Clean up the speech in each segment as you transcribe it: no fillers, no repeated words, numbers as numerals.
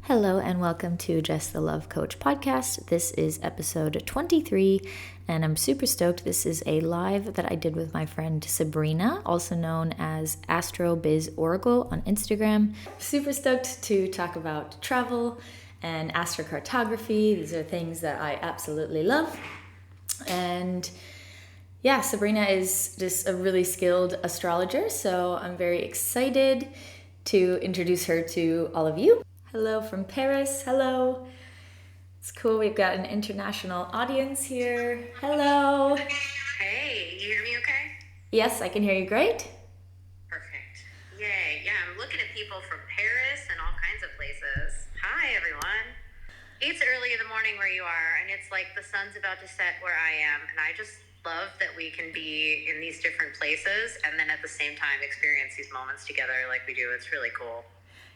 Hello and welcome to Just the Love Coach podcast. This is episode 23 and I'm super stoked. This is a live that I did with my friend Sabrina, also known as Astrobiz Oracle on Instagram. Super stoked to talk about travel and astrocartography. These are things that I absolutely love. And yeah, Sabrina is just a really skilled astrologer, so I'm very excited to introduce her to all of you. Hello from Paris. Hello. It's cool. We've got an international audience here. Hello. Hey, you hear me okay? Yes, I can hear you great. Perfect. Yay. Yeah, I'm looking at people from Paris and all kinds of places. Hi, everyone. It's early in the morning where you are, and it's like the sun's about to set where I am, and I just love that we can be in these different places and then at the same time experience these moments together like we do. It's really cool.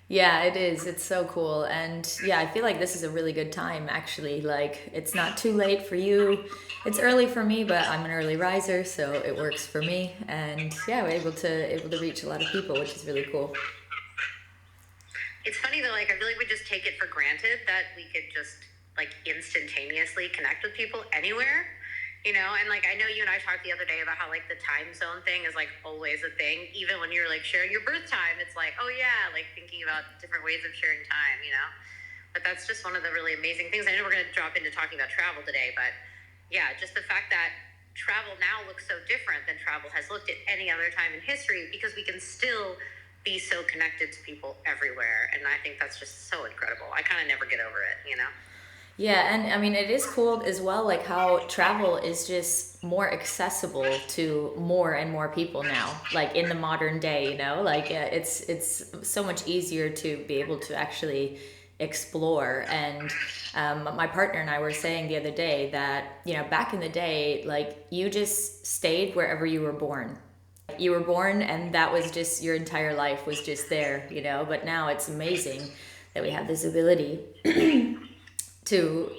Yeah, it is. It's so cool. And yeah, I feel like this is a really good time, actually. Like, it's not too late for you. It's early for me, but I'm an early riser, so it works for me. And yeah, we're able to reach a lot of people, which is really cool. It's funny though, like I feel like we just take it for granted that we could just like instantaneously connect with people anywhere. And like I know you and I talked the other day about how like the time zone thing is like always a thing. Even when you're like sharing your birth time, it's like, oh yeah, like thinking about different ways of sharing time. But that's just one of the really amazing things. I know we're going to drop into talking about travel today, but yeah, just the fact that travel now looks so different than travel has looked at any other time in history because we can still be so connected to people everywhere. And I think that's just so incredible. I kind of never get over it. Yeah, and I mean, it is cool as well, like how travel is just more accessible to more and more people now, like in the modern day, like it's so much easier to be able to actually explore. And my partner and I were saying the other day that, back in the day, like you just stayed wherever you were born. You were born and that was just your entire life was just there, but now it's amazing that we have this ability to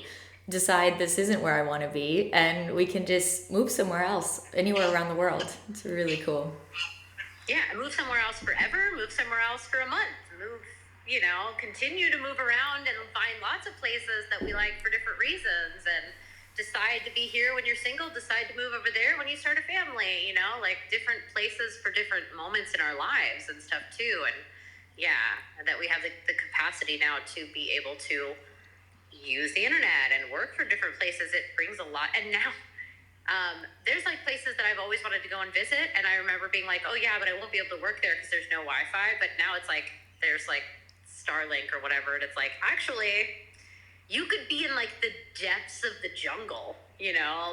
decide this isn't where I want to be and we can just move somewhere else, anywhere around the world. It's really cool. Yeah, move somewhere else forever, move somewhere else for a month, continue to move around and find lots of places that we like for different reasons and decide to be here when you're single, decide to move over there when you start a family, like different places for different moments in our lives and stuff too. And yeah, that we have the capacity now to be able to use the internet and work for different places. It brings a lot. And now there's like places that I've always wanted to go and visit, and I remember being like, oh yeah, but I won't be able to work there because there's no Wi-Fi. But now it's like there's like Starlink or whatever, and it's like actually you could be in like the depths of the jungle,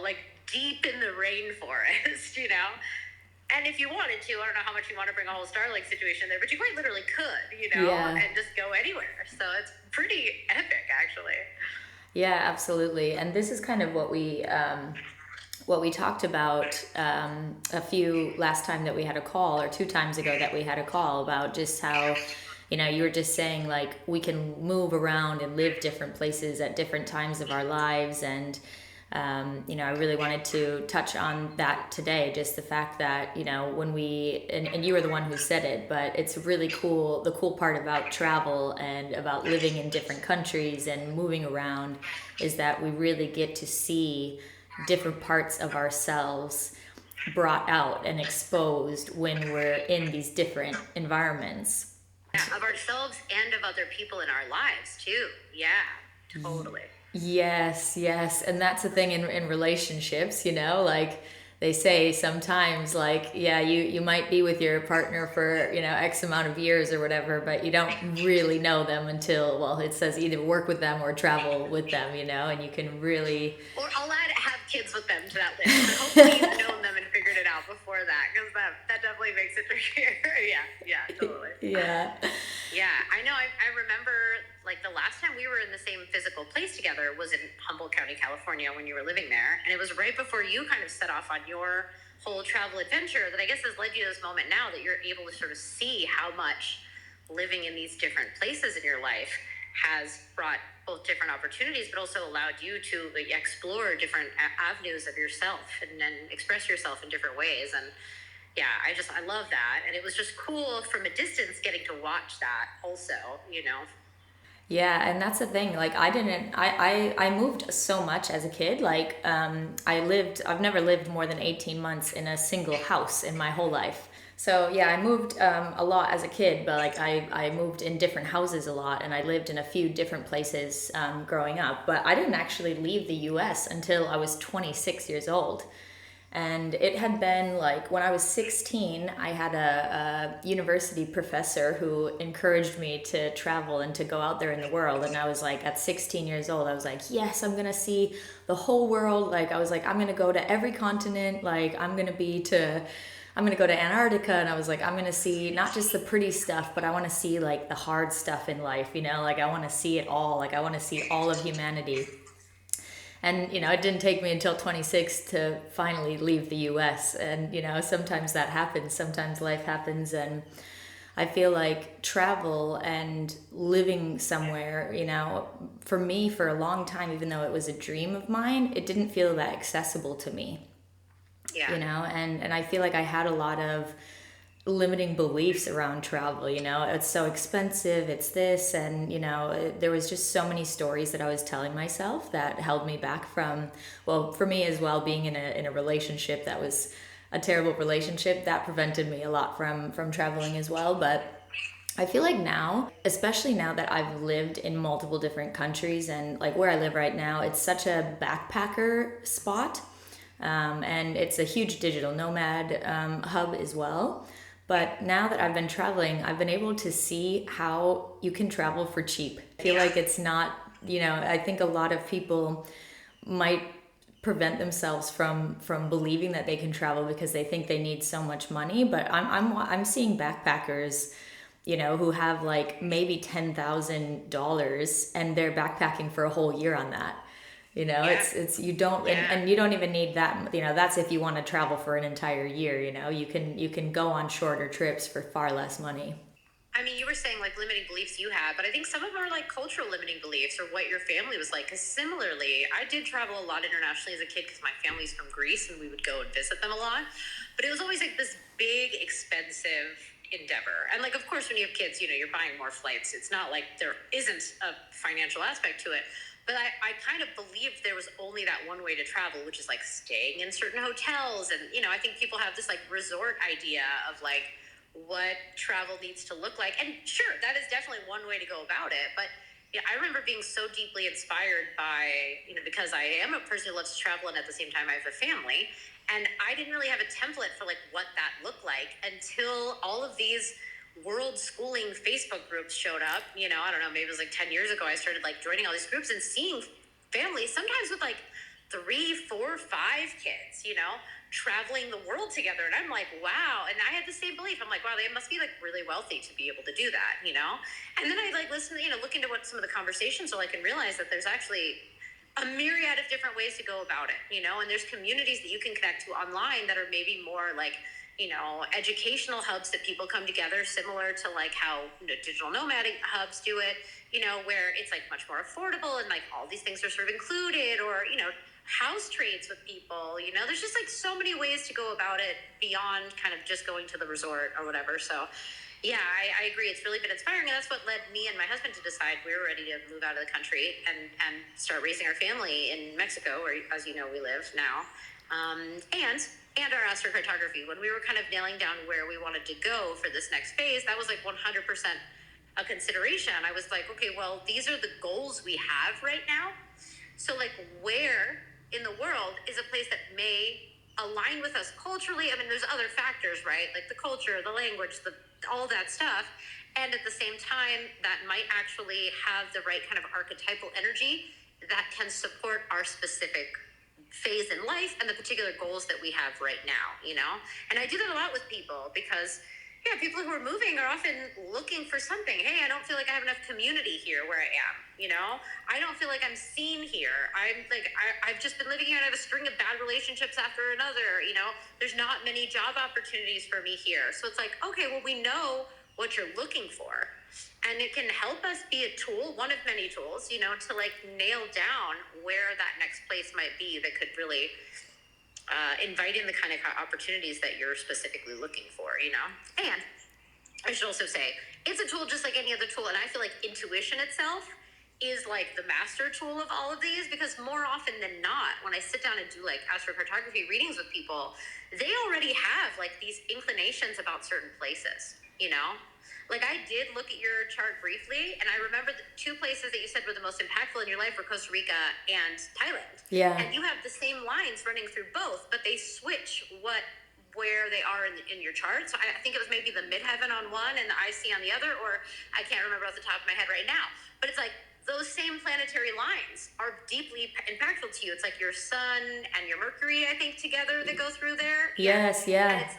like deep in the rainforest. And if you wanted to, I don't know how much you want to bring a whole Starlink situation there, but you quite literally could, Yeah. and just go anywhere. So it's pretty epic, actually. Yeah, absolutely. And this is kind of what we talked about a few last time that we had a call, or 2 times ago that we had a call, about just how you were just saying like we can move around and live different places at different times of our lives. And I really wanted to touch on that today, just the fact that, when we, and you were the one who said it, but it's really cool. The cool part about travel and about living in different countries and moving around is that we really get to see different parts of ourselves brought out and exposed when we're in these different environments. Yeah, of ourselves and of other people in our lives too. Yeah, totally. Yes, yes. And that's the thing in relationships, like they say sometimes, like, yeah, you might be with your partner for, X amount of years or whatever, but you don't really know them until, well, it says either work with them or travel with them, and you can really. Or I'll add have kids with them to that list. But hopefully you've known them and figured it out before that, because that definitely makes it trickier. Yeah, totally. Yeah. Yeah, I know. I remember like the last time we were in the same physical place together was in Humboldt County, California, when you were living there. And it was right before you kind of set off on your whole travel adventure that I guess has led you to this moment now that you're able to sort of see how much living in these different places in your life has brought both different opportunities, but also allowed you to like, explore different avenues of yourself and then express yourself in different ways. And yeah, I love that. And it was just cool from a distance getting to watch that also. Yeah, and that's the thing. Like I moved so much as a kid. Like I've never lived more than 18 months in a single house in my whole life. So yeah, I moved a lot as a kid, but like I moved in different houses a lot, and I lived in a few different places growing up. But I didn't actually leave the US until I was 26 years old. And it had been like when I was 16, I had a university professor who encouraged me to travel and to go out there in the world. And I was like, at 16 years old, I was like, yes, I'm going to see the whole world. Like, I was like, I'm going to go to every continent. Like, I'm going to go to Antarctica. And I was like, I'm going to see not just the pretty stuff, but I want to see like the hard stuff in life, you know, like I want to see it all. Like, I want to see all of humanity. And it didn't take me until 26 to finally leave the US. And sometimes that happens, sometimes life happens. And I feel like travel and living somewhere, for me, for a long time, even though it was a dream of mine, it didn't feel that accessible to me. Yeah. And I feel like I had a lot of limiting beliefs around travel. It's so expensive, it's this, and there was just so many stories that I was telling myself that held me back from, well, for me as well, being in a relationship that was a terrible relationship that prevented me a lot from traveling as well. But I feel like now, especially now that I've lived in multiple different countries, and like where I live right now, it's such a backpacker spot. And it's a huge digital nomad hub as well. But now that I've been traveling, I've been able to see how you can travel for cheap. I feel like it's not, I think a lot of people might prevent themselves from believing that they can travel because they think they need so much money. But I'm seeing backpackers, who have like maybe $10,000 and they're backpacking for a whole year on that. Yeah. It's you don't, and you don't even need that. That's if you want to travel for an entire year. You can go on shorter trips for far less money. I mean, you were saying like limiting beliefs you have, but I think some of them are like cultural limiting beliefs or what your family was like. Because similarly, I did travel a lot internationally as a kid because my family's from Greece and we would go and visit them a lot. But it was always like this big, expensive endeavor. And like, of course, when you have kids, you're buying more flights. It's not like there isn't a financial aspect to it. But I kind of believed there was only that one way to travel, which is like staying in certain hotels. And, I think people have this like resort idea of like what travel needs to look like. And sure, that is definitely one way to go about it. But yeah, I remember being so deeply inspired by, because I am a person who loves to travel and at the same time I have a family. And I didn't really have a template for like what that looked like until all of these world schooling Facebook groups showed up. I don't know, maybe it was like 10 years ago. I started like joining all these groups and seeing families, sometimes with like 3, 4, 5 kids, traveling the world together. And I'm like, wow. And I had the same belief. I'm like, wow, they must be like really wealthy to be able to do that, And then I like listen, look into what some of the conversations are like and realize that there's actually a myriad of different ways to go about it, and there's communities that you can connect to online that are maybe more like, educational hubs that people come together, similar to like how digital nomadic hubs do it, where it's like much more affordable and like all these things are sort of included, or, house trades with people, there's just like so many ways to go about it beyond kind of just going to the resort or whatever. So yeah, I agree. It's really been inspiring. And that's what led me and my husband to decide we were ready to move out of the country and start raising our family in Mexico, where, as you know, we live now. And our astrocartography. When we were kind of nailing down where we wanted to go for this next phase, that was like 100% a consideration. I was like, okay, well, these are the goals we have right now. So like, where in the world is a place that may align with us culturally? I mean, there's other factors, right? Like the culture, the language, all that stuff. And at the same time, that might actually have the right kind of archetypal energy that can support our specific phase in life and the particular goals that we have right now, And I do that a lot with people because, yeah, people who are moving are often looking for something. Hey, I don't feel like I have enough community here where I am, I don't feel like I'm seen here. I'm like, I've just been living here and I have a string of bad relationships after another, There's not many job opportunities for me here. So it's like, okay, well, we know what you're looking for. And it can help us be a tool, one of many tools, to like nail down where that next place might be that could really invite in the kind of opportunities that you're specifically looking for, And I should also say, it's a tool just like any other tool. And I feel like intuition itself is like the master tool of all of these, because more often than not, when I sit down and do like astrocartography readings with people, they already have like these inclinations about certain places, you know? Like I did look at your chart briefly, and I remember the two places that you said were the most impactful in your life were Costa Rica and Thailand. Yeah. And you have the same lines running through both, but they switch where they are in your chart. So I think it was maybe the midheaven on one and the IC on the other, or I can't remember off the top of my head right now. But it's like those same planetary lines are deeply impactful to you. It's like your sun and your Mercury, I think, together that go through there. Yes, yeah. And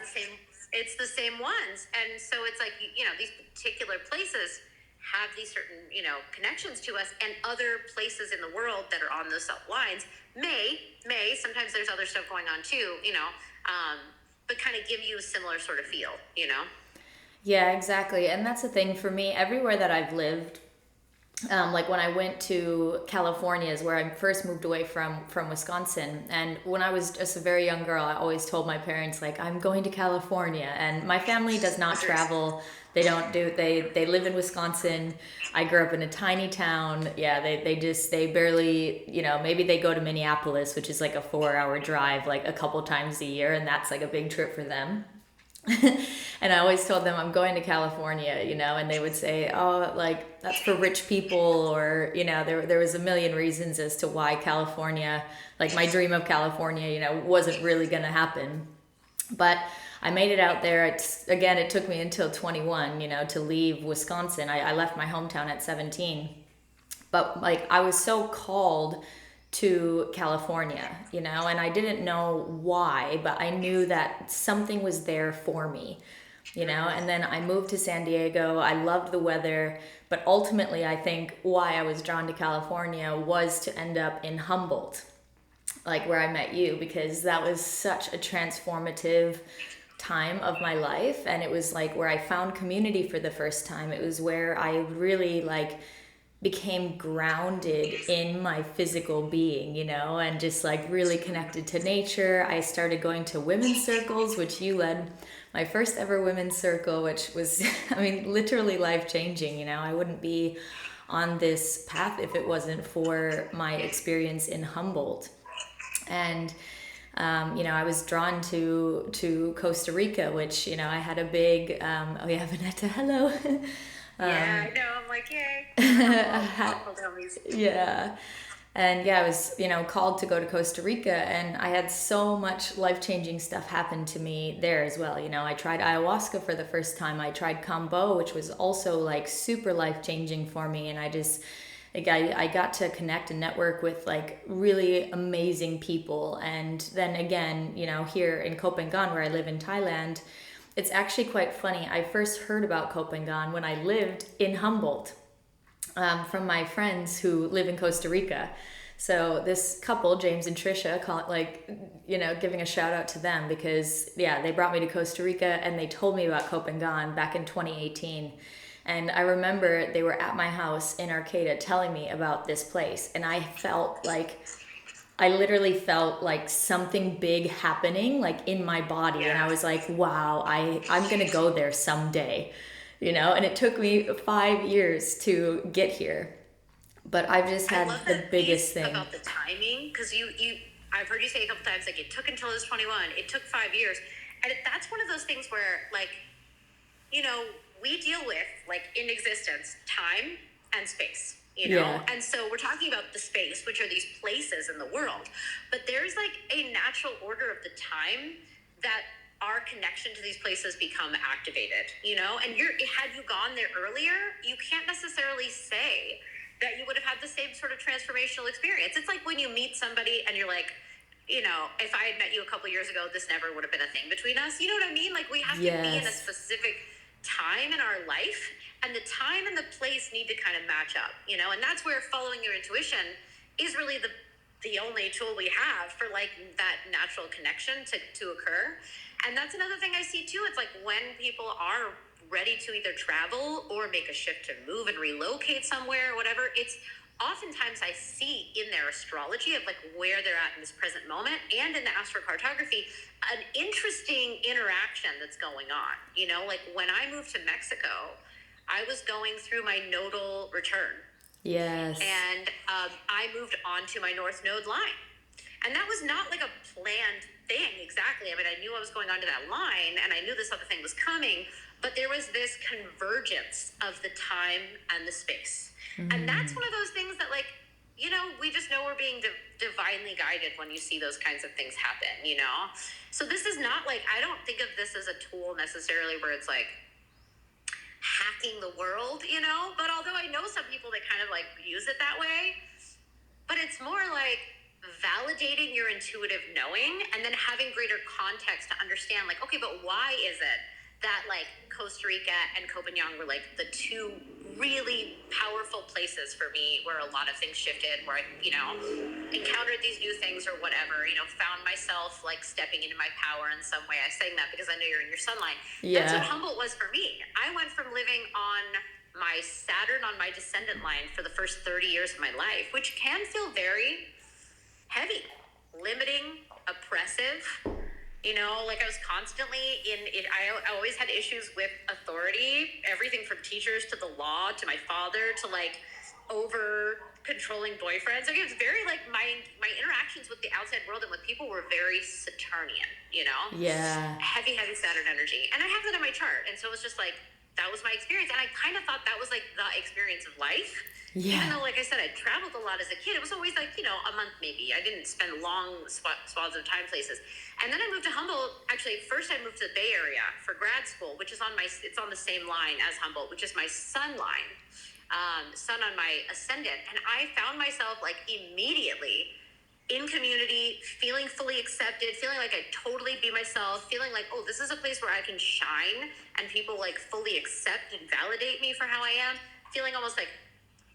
it's the same ones. And so it's like, you know, these particular places have these certain, you know, connections to us, and other places in the world that are on those lines may sometimes there's other stuff going on too, you know, but kind of give you a similar sort of feel, you know? Yeah, exactly. And that's the thing for me, everywhere that I've lived, like when I went to California is where I first moved away from Wisconsin. And when I was just a very young girl, I always told my parents, like, I'm going to California. And my family does not travel. They don't do, they live in Wisconsin. I grew up in a tiny town. Yeah, they barely, you know, maybe they go to Minneapolis, which is like a 4-hour drive, like a couple times a year. And that's like a big trip for them. And I always told them I'm going to California, you know, and they would say, oh, like that's for rich people, or, you know, there was a million reasons as to why California, like my dream of California, you know, wasn't really going to happen. But I made it out there. It took me until 21, you know, to leave Wisconsin. I left my hometown at 17. But like I was so called to California, you know, and I didn't know why, but I knew that something was there for me, you know. And then I moved to San Diego. I loved the weather, but ultimately I think why I was drawn to California was to end up in Humboldt, like where I met you, because that was such a transformative time of my life. And it was like where I found community for the first time. It was where I really like became grounded in my physical being, you know, and just like really connected to nature. I started going to women's circles, which you led my first ever women's circle, which was, I mean, literally life changing. You know, I wouldn't be on this path if it wasn't for my experience in Humboldt. And you know, I was drawn to Costa Rica, which, you know, I had a big, oh yeah, Vanetta, hello. Yeah, I know. I'm like, yay. Yeah. And yeah, I was, you know, called to go to Costa Rica, and I had so much life-changing stuff happen to me there as well. You know, I tried ayahuasca for the first time. I tried Kambo, which was also like super life-changing for me. And I just, like, I got to connect and network with like really amazing people. And then again, you know, here in Koh Phangan, where I live in Thailand, it's actually quite funny. I first heard about Koh Phangan when I lived in Humboldt, from my friends who live in Costa Rica. So this couple, James and Trisha, call it, like, you know, giving a shout out to them, because yeah, they brought me to Costa Rica and they told me about Koh Phangan back in 2018. And I remember they were at my house in Arcata telling me about this place, and I literally felt like something big happening like in my body. Yeah. And I was like, wow, I'm going to go there someday, you know. And it took me 5 years to get here, but I've just had the biggest thing about the timing, because I've heard you say a couple times, like, it took until I was 21, it took 5 years. And that's one of those things where, like, you know, we deal with, like, in existence, time and space. You know, yeah. And so we're talking about the space, which are these places in the world, but there's like a natural order of the time that our connection to these places become activated, you know. And had you gone there earlier, you can't necessarily say that you would have had the same sort of transformational experience. It's like when you meet somebody and you're like, you know, if I had met you a couple years ago, this never would have been a thing between us. You know what I mean? Like, we have to be in a specific time in our life, and the time and the place need to kind of match up, you know. And that's where following your intuition is really the only tool we have for like that natural connection to occur. And that's another thing I see too. It's like when people are ready to either travel or make a shift to move and relocate somewhere or whatever, it's oftentimes I see in their astrology of like where they're at in this present moment, and in the astrocartography, an interesting interaction that's going on. You know, like when I moved to Mexico, I was going through my nodal return. Yes. And I moved on to my North Node line. And that was not like a planned thing exactly. I mean, I knew I was going onto that line and I knew this other thing was coming, but there was this convergence of the time and the space. And that's one of those things that, like, you know, we just know we're being divinely guided when you see those kinds of things happen, you know? So this is not like, I don't think of this as a tool necessarily where it's like hacking the world, you know? But although I know some people that kind of like use it that way, but it's more like validating your intuitive knowing and then having greater context to understand, like, okay, but why is it that like Costa Rica and Copenhagen were like the two really powerful places for me where a lot of things shifted, where I, you know, encountered these new things or whatever, you know, found myself like stepping into my power in some way. I saying that because I know you're in your sun line. Yeah. That's what Humboldt was for me. I went from living on my Saturn on my descendant line for the first 30 years of my life, which can feel very heavy, limiting, oppressive. You know, like I was constantly in it. I always had issues with authority, everything from teachers to the law to my father to like over controlling boyfriends. Like it was very like my interactions with the outside world and with people were very Saturnian, you know? Yeah. Heavy Saturn energy. And I have that in my chart. And so it was just like, that was my experience. And I kind of thought that was like the experience of life. Yeah. Even though, like I said, I traveled a lot as a kid, it was always like, you know, a month maybe. I didn't spend long swaths of time places. And then I moved to Humboldt. Actually, first I moved to the Bay Area for grad school, which is it's on the same line as Humboldt, which is my sun line, sun on my ascendant. And I found myself like immediately in community, feeling fully accepted, feeling like I totally be myself, feeling like, oh, this is a place where I can shine and people like fully accept and validate me for how I am, feeling almost like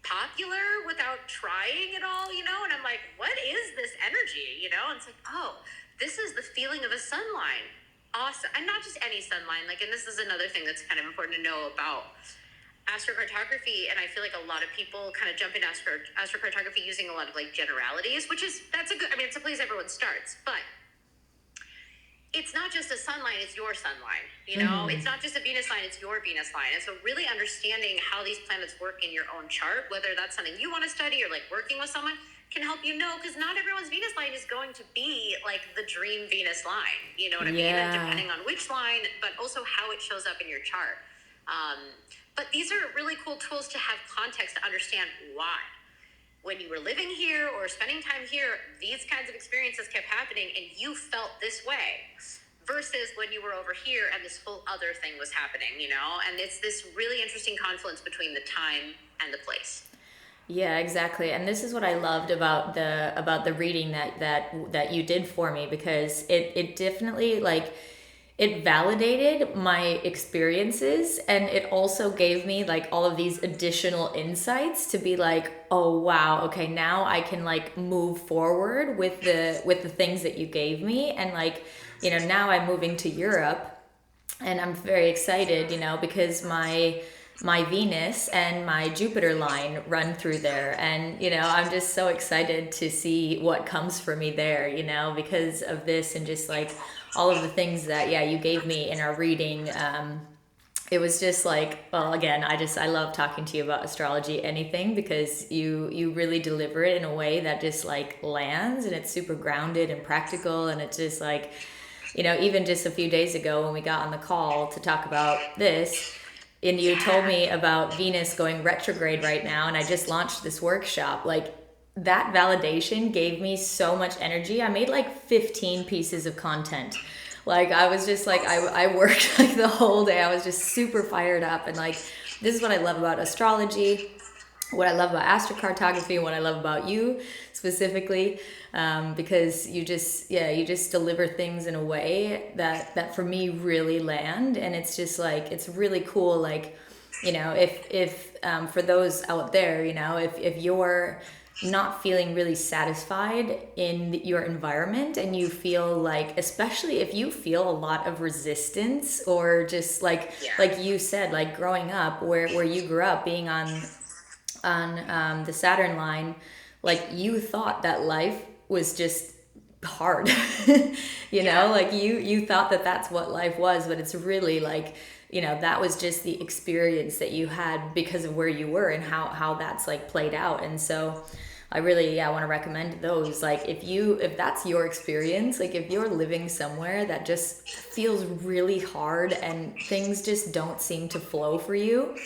popular without trying at all, you know? And I'm like, what is this energy, you know? And it's like, oh, this is the feeling of a sun line. Awesome. And not just any sun line, like, and this is another thing that's kind of important to know about astrocartography. And I feel like a lot of people kind of jump into astrocartography using a lot of like generalities, that's a good, I mean, it's a place everyone starts, but it's not just a sun line, it's your sun line, you know? It's not just a Venus line, it's your Venus line. And so really understanding how these planets work in your own chart, whether that's something you want to study or like working with someone, can help you know, because not everyone's Venus line is going to be like the dream Venus line, you know what I mean? And depending on which line, but also how it shows up in your chart. But these are really cool tools to have context to understand why. When you were living here or spending time here, these kinds of experiences kept happening and you felt this way, versus when you were over here and this whole other thing was happening, you know? And it's this really interesting confluence between the time and the place. Yeah, exactly. And this is what I loved about the reading that you did for me, because it definitely like it validated my experiences, and it also gave me like all of these additional insights to be like, oh wow, okay, now I can like move forward with the things that you gave me. And like, you know, now I'm moving to Europe and I'm very excited, you know, because my Venus and my Jupiter line run through there. And, you know, I'm just so excited to see what comes for me there, you know, because of this and just like all of the things that, yeah, you gave me in our reading. It was just like, well, again, I love talking to you about astrology, anything, because you really deliver it in a way that just like lands, and it's super grounded and practical. And it's just like, you know, even just a few days ago when we got on the call to talk about this, and you told me about Venus going retrograde right now, and I just launched this workshop, like that validation gave me so much energy. I made like 15 pieces of content. Like I was just like, I worked like the whole day. I was just super fired up. And like, this is what I love about astrology, what I love about astrocartography, what I love about you specifically, because you just deliver things in a way that for me really land. And it's just like, it's really cool. Like, you know, if for those out there, you know, if you're not feeling really satisfied in your environment, and you feel like, especially if you feel a lot of resistance, or just like you said, like growing up where you grew up being on the Saturn line, like you thought that life was just hard, you know, like you thought that that's what life was, but it's really like that was just the experience that you had because of where you were and how that's like played out. And so I really, want to recommend those. Like if that's your experience, like if you're living somewhere that just feels really hard and things just don't seem to flow for you,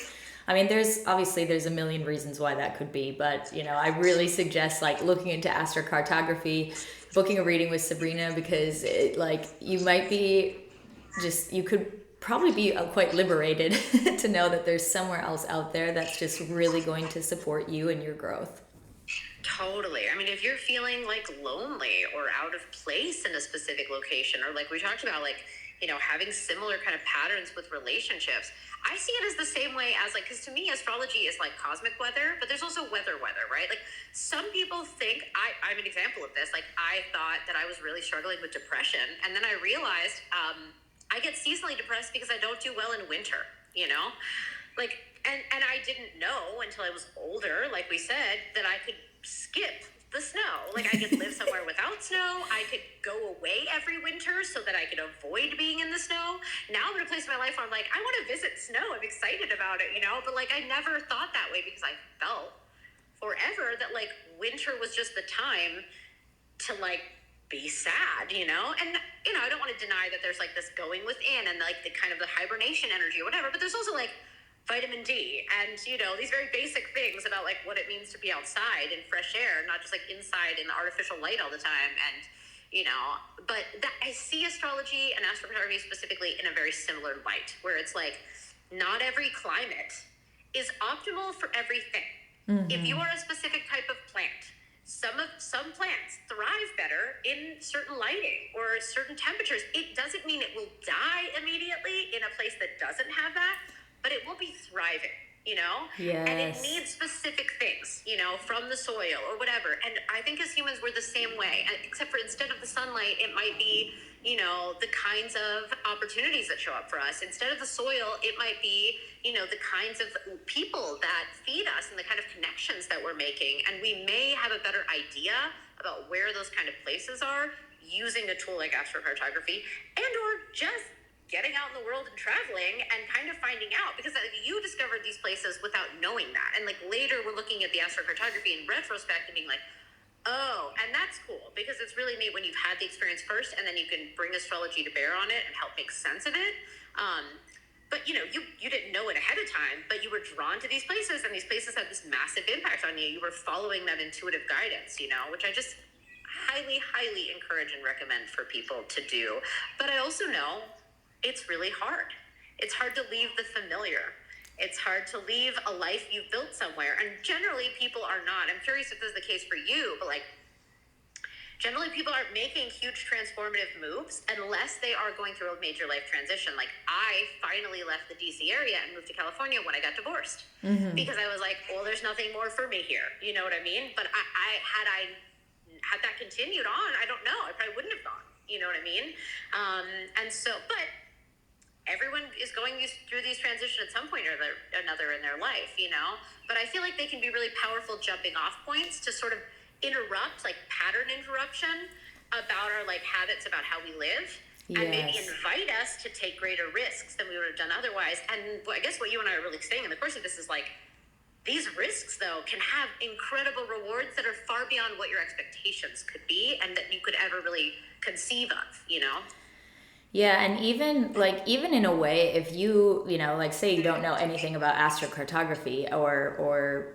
I mean, there's a million reasons why that could be, but I really suggest like looking into astrocartography, booking a reading with Sabrina, because you might be you could probably be quite liberated to know that there's somewhere else out there that's just really going to support you and your growth. Totally. I mean, if you're feeling like lonely or out of place in a specific location, or like we talked about, like, having similar kind of patterns with relationships, I see it as the same way as like, because to me, astrology is like cosmic weather, but there's also weather, right? Like some people think, I'm an example of this. Like I thought that I was really struggling with depression. And then I realized I get seasonally depressed because I don't do well in winter, like, and I didn't know until I was older, like we said, that I could skip the snow. Like I could live somewhere without snow. I could go away every winter so that I could avoid being in the snow. Now I'm in a place in my life where I'm like, I want to visit snow. I'm excited about it, but like I never thought that way because I felt forever that like winter was just the time to like be sad, and I don't want to deny that there's like this going within and like the kind of the hibernation energy or whatever, but there's also like vitamin D and these very basic things about like what it means to be outside in fresh air, not just like inside in artificial light all the time. And but that I see astrology and astrocartography specifically in a very similar light, where it's like not every climate is optimal for everything. If you are a specific type of plant, some plants thrive better in certain lighting or certain temperatures. It doesn't mean it will die immediately in a place that doesn't have that, but it will be thriving, Yes. And it needs specific things, from the soil or whatever. And I think as humans, we're the same way, except for instead of the sunlight, it might be, the kinds of opportunities that show up for us. Instead of the soil, it might be, the kinds of people that feed us and the kind of connections that we're making. And we may have a better idea about where those kind of places are using a tool like astrocartography and or just getting out in the world and traveling and kind of finding out, because you discovered these places without knowing that. And like later we're looking at the astrocartography in retrospect and being like, oh, and that's cool because it's really neat when you've had the experience first and then you can bring astrology to bear on it and help make sense of it. But you didn't know it ahead of time, but you were drawn to these places and these places had this massive impact on you. You were following that intuitive guidance, which I just highly, highly encourage and recommend for people to do. But I also know it's really hard. It's hard to leave the familiar. It's hard to leave a life you've built somewhere. And generally people are not. I'm curious if this is the case for you, but like generally people aren't making huge transformative moves unless they are going through a major life transition. Like I finally left the DC area and moved to California when I got divorced because I was like, well, there's nothing more for me here. You know what I mean? But I had that continued on, I don't know. I probably wouldn't have gone. You know what I mean? But everyone is going through these transitions at some point or another in their life, but I feel like they can be really powerful jumping off points to sort of interrupt, like pattern interruption about our like habits about how we live. Yes. And maybe invite us to take greater risks than we would have done otherwise. And I guess what you and I are really saying in the course of this is like, these risks though can have incredible rewards that are far beyond what your expectations could be and that you could ever really conceive of, Yeah, and even in a way, if you like say you don't know anything about astrocartography, or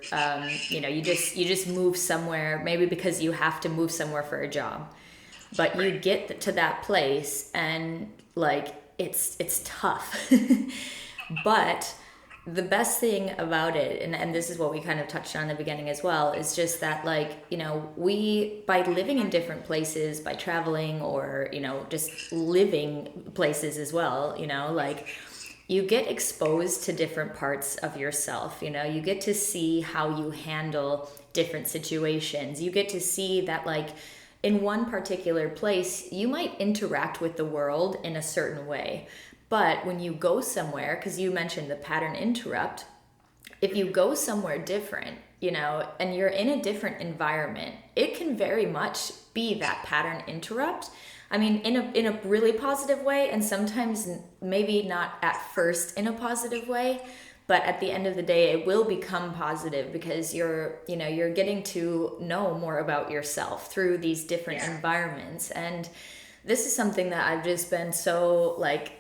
you just move somewhere, maybe because you have to move somewhere for a job, but you get to that place and like it's tough, but the best thing about it, and this is what we kind of touched on in the beginning as well, is just that like, we, by living in different places, by traveling or, just living places as well, like you get exposed to different parts of yourself, you get to see how you handle different situations. You get to see that like in one particular place, you might interact with the world in a certain way. But when you go somewhere, because you mentioned the pattern interrupt, if you go somewhere different, and you're in a different environment, it can very much be that pattern interrupt. I mean, in a really positive way, and sometimes maybe not at first in a positive way, but at the end of the day, it will become positive because you're getting to know more about yourself through these different environments. And this is something that I've just been so like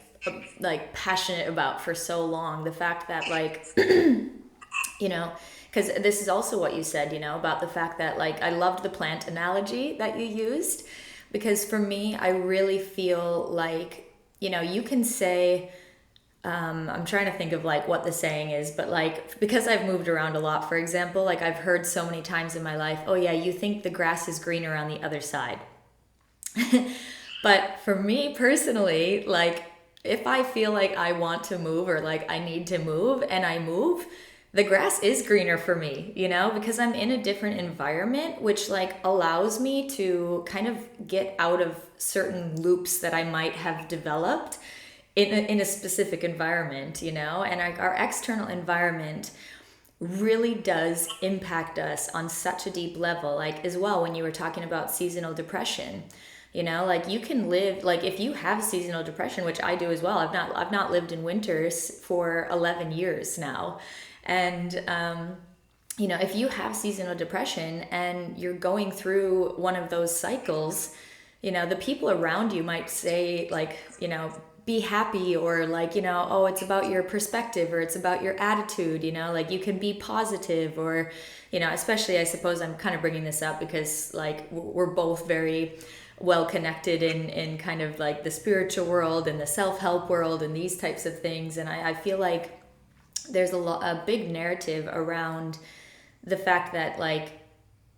passionate about for so long. The fact that like, because this is also what you said, about the fact that like I loved the plant analogy that you used, because for me, I really feel like, you can say, I'm trying to think of like what the saying is, but like, because I've moved around a lot, for example, like I've heard so many times in my life, oh yeah, you think the grass is greener on the other side. But for me personally, like if I feel like I want to move or like I need to move and I move, the grass is greener for me, because I'm in a different environment, which like allows me to kind of get out of certain loops that I might have developed in a specific environment, and our external environment really does impact us on such a deep level. Like as well, when you were talking about seasonal depression, like you can live, like if you have seasonal depression, which I do as well. I've not lived in winters for 11 years now. And, if you have seasonal depression and you're going through one of those cycles, the people around you might say like, be happy, or like, oh, it's about your perspective, or it's about your attitude, like you can be positive, or, especially I suppose I'm kind of bringing this up because like we're both very well connected in kind of like the spiritual world and the self-help world and these types of things. And I feel like there's a big narrative around the fact that like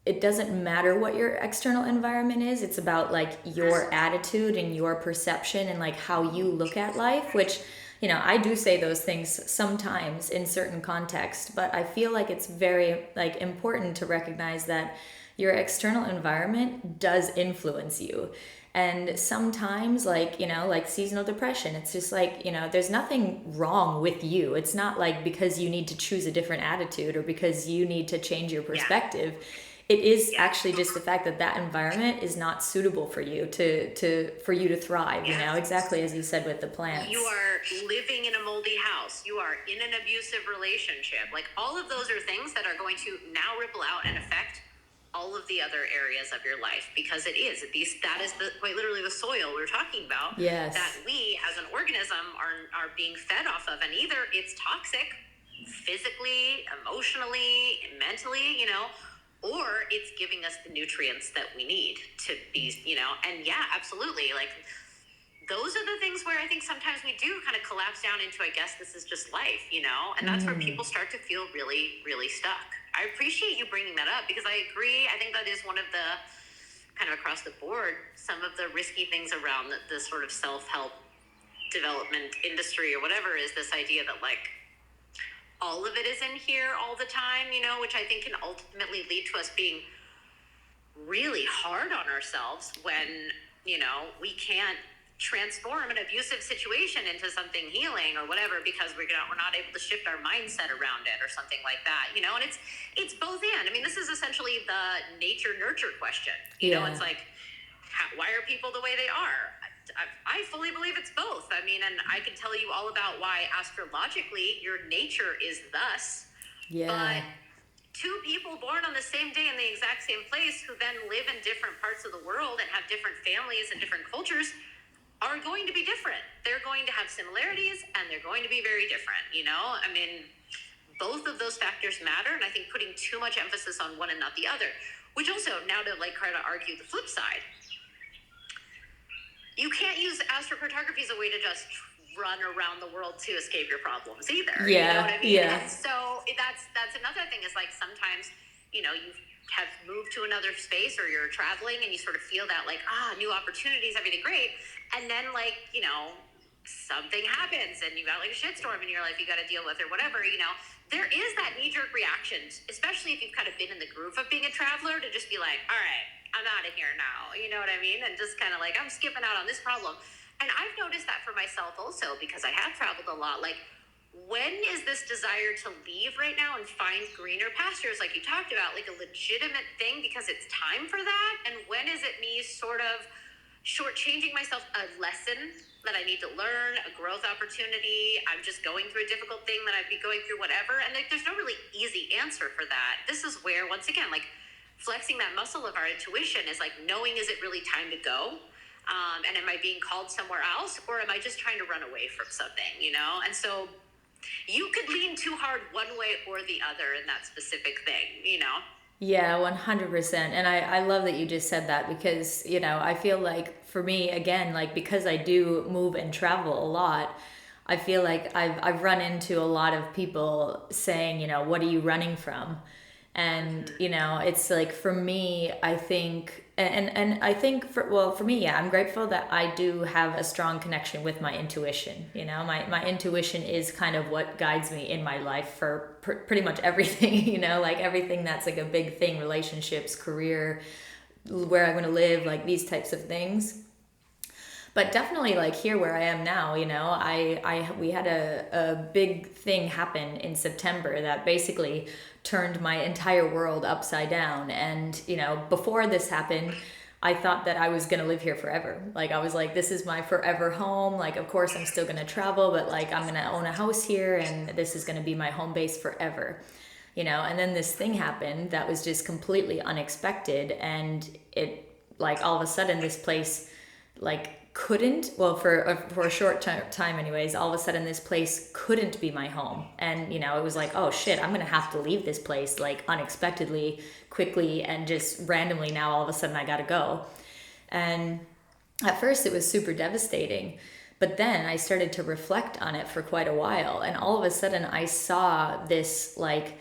it doesn't matter what your external environment is. It's about like your attitude and your perception and like how you look at life, which, I do say those things sometimes in certain contexts, but I feel like it's very like important to recognize that your external environment does influence you. And sometimes like, like seasonal depression, it's just like, there's nothing wrong with you. It's not like because you need to choose a different attitude or because you need to change your perspective. It is actually just the fact that that environment is not suitable for you for you to thrive, exactly as you said with the plants. You are living in a moldy house. You are in an abusive relationship. Like all of those are things that are going to now ripple out and affect all of the other areas of your life, because that is quite literally the soil we're talking about. Yes. That we as an organism are being fed off of, and either it's toxic physically, emotionally, mentally, or it's giving us the nutrients that we need to be, and yeah, absolutely. Like those are the things where I think sometimes we do kind of collapse down into, I guess this is just life, and that's where people start to feel really, really stuck. I appreciate you bringing that up because I agree. I think that is one of the kind of across the board, some of the risky things around the sort of self-help development industry or whatever, is this idea that like all of it is in here all the time, which I think can ultimately lead to us being really hard on ourselves when, we can't transform an abusive situation into something healing or whatever because we're not able to shift our mindset around it or something like that, and it's both and. I mean, this is essentially the nature nurture question. It's like, why are people the way they are? I fully believe it's both. I mean, and I can tell you all about why astrologically your nature is thus. Yeah. But two people born on the same day in the exact same place who then live in different parts of the world and have different families and different cultures are going to be different. They're going to have similarities and they're going to be very different, I mean, both of those factors matter, and I think putting too much emphasis on one and not the other, which also, now to like try to argue the flip side, you can't use astrocartography as a way to just run around the world to escape your problems either. Yeah, you know what I mean? yeah. And so that's another thing, is like sometimes, you have moved to another space or you're traveling and you sort of feel that like, new opportunities, everything great. And then like, something happens and you got like a shitstorm in your life you got to deal with or whatever, there is that knee-jerk reaction, especially if you've kind of been in the groove of being a traveler, to just be like, all right, I'm out of here now. You know what I mean? And just kind of like, I'm skipping out on this problem. And I've noticed that for myself also, because I have traveled a lot. Like, when is this desire to leave right now and find greener pastures, like you talked about, like a legitimate thing because it's time for that? And when is it me sort of shortchanging myself a lesson that I need to learn, a growth opportunity. I'm just going through a difficult thing that I'd be going through, whatever. And like, there's no really easy answer for that. This is where, once again, like flexing that muscle of our intuition is like knowing, is it really time to go? And am I being called somewhere else, or am I just trying to run away from something, you know? And so you could lean too hard one way or the other in that specific thing, you know? Yeah, 100%. And I love that you just said that because, you know, I feel like for me, again, like because I do move and travel a lot, I feel like I've run into a lot of people saying, you know, what are you running from? And, you know, it's like for me, I think, and I think for me, yeah, I'm grateful that I do have a strong connection with my intuition. You know, my intuition is kind of what guides me in my life for pretty much everything, you know, like everything that's like a big thing, relationships, career, where I'm going to live, like these types of things. But definitely like here where I am now, you know, we had a big thing happen in September that basically turned my entire world upside down. And, you know, before this happened, I thought that I was going to live here forever. Like, I was like, this is my forever home. Like, of course, I'm still going to travel, but like, I'm going to own a house here and this is going to be my home base forever. You know, and then this thing happened that was just completely unexpected. And it, like, all of a sudden, this place, like, couldn't, well, for a short time anyways, all of a sudden this place couldn't be my home. And, you know, it was like, oh shit, I'm gonna have to leave this place like unexpectedly, quickly, and just randomly. Now all of a sudden I gotta go. And at first it was super devastating, but then I started to reflect on it for quite a while, and all of a sudden I saw this like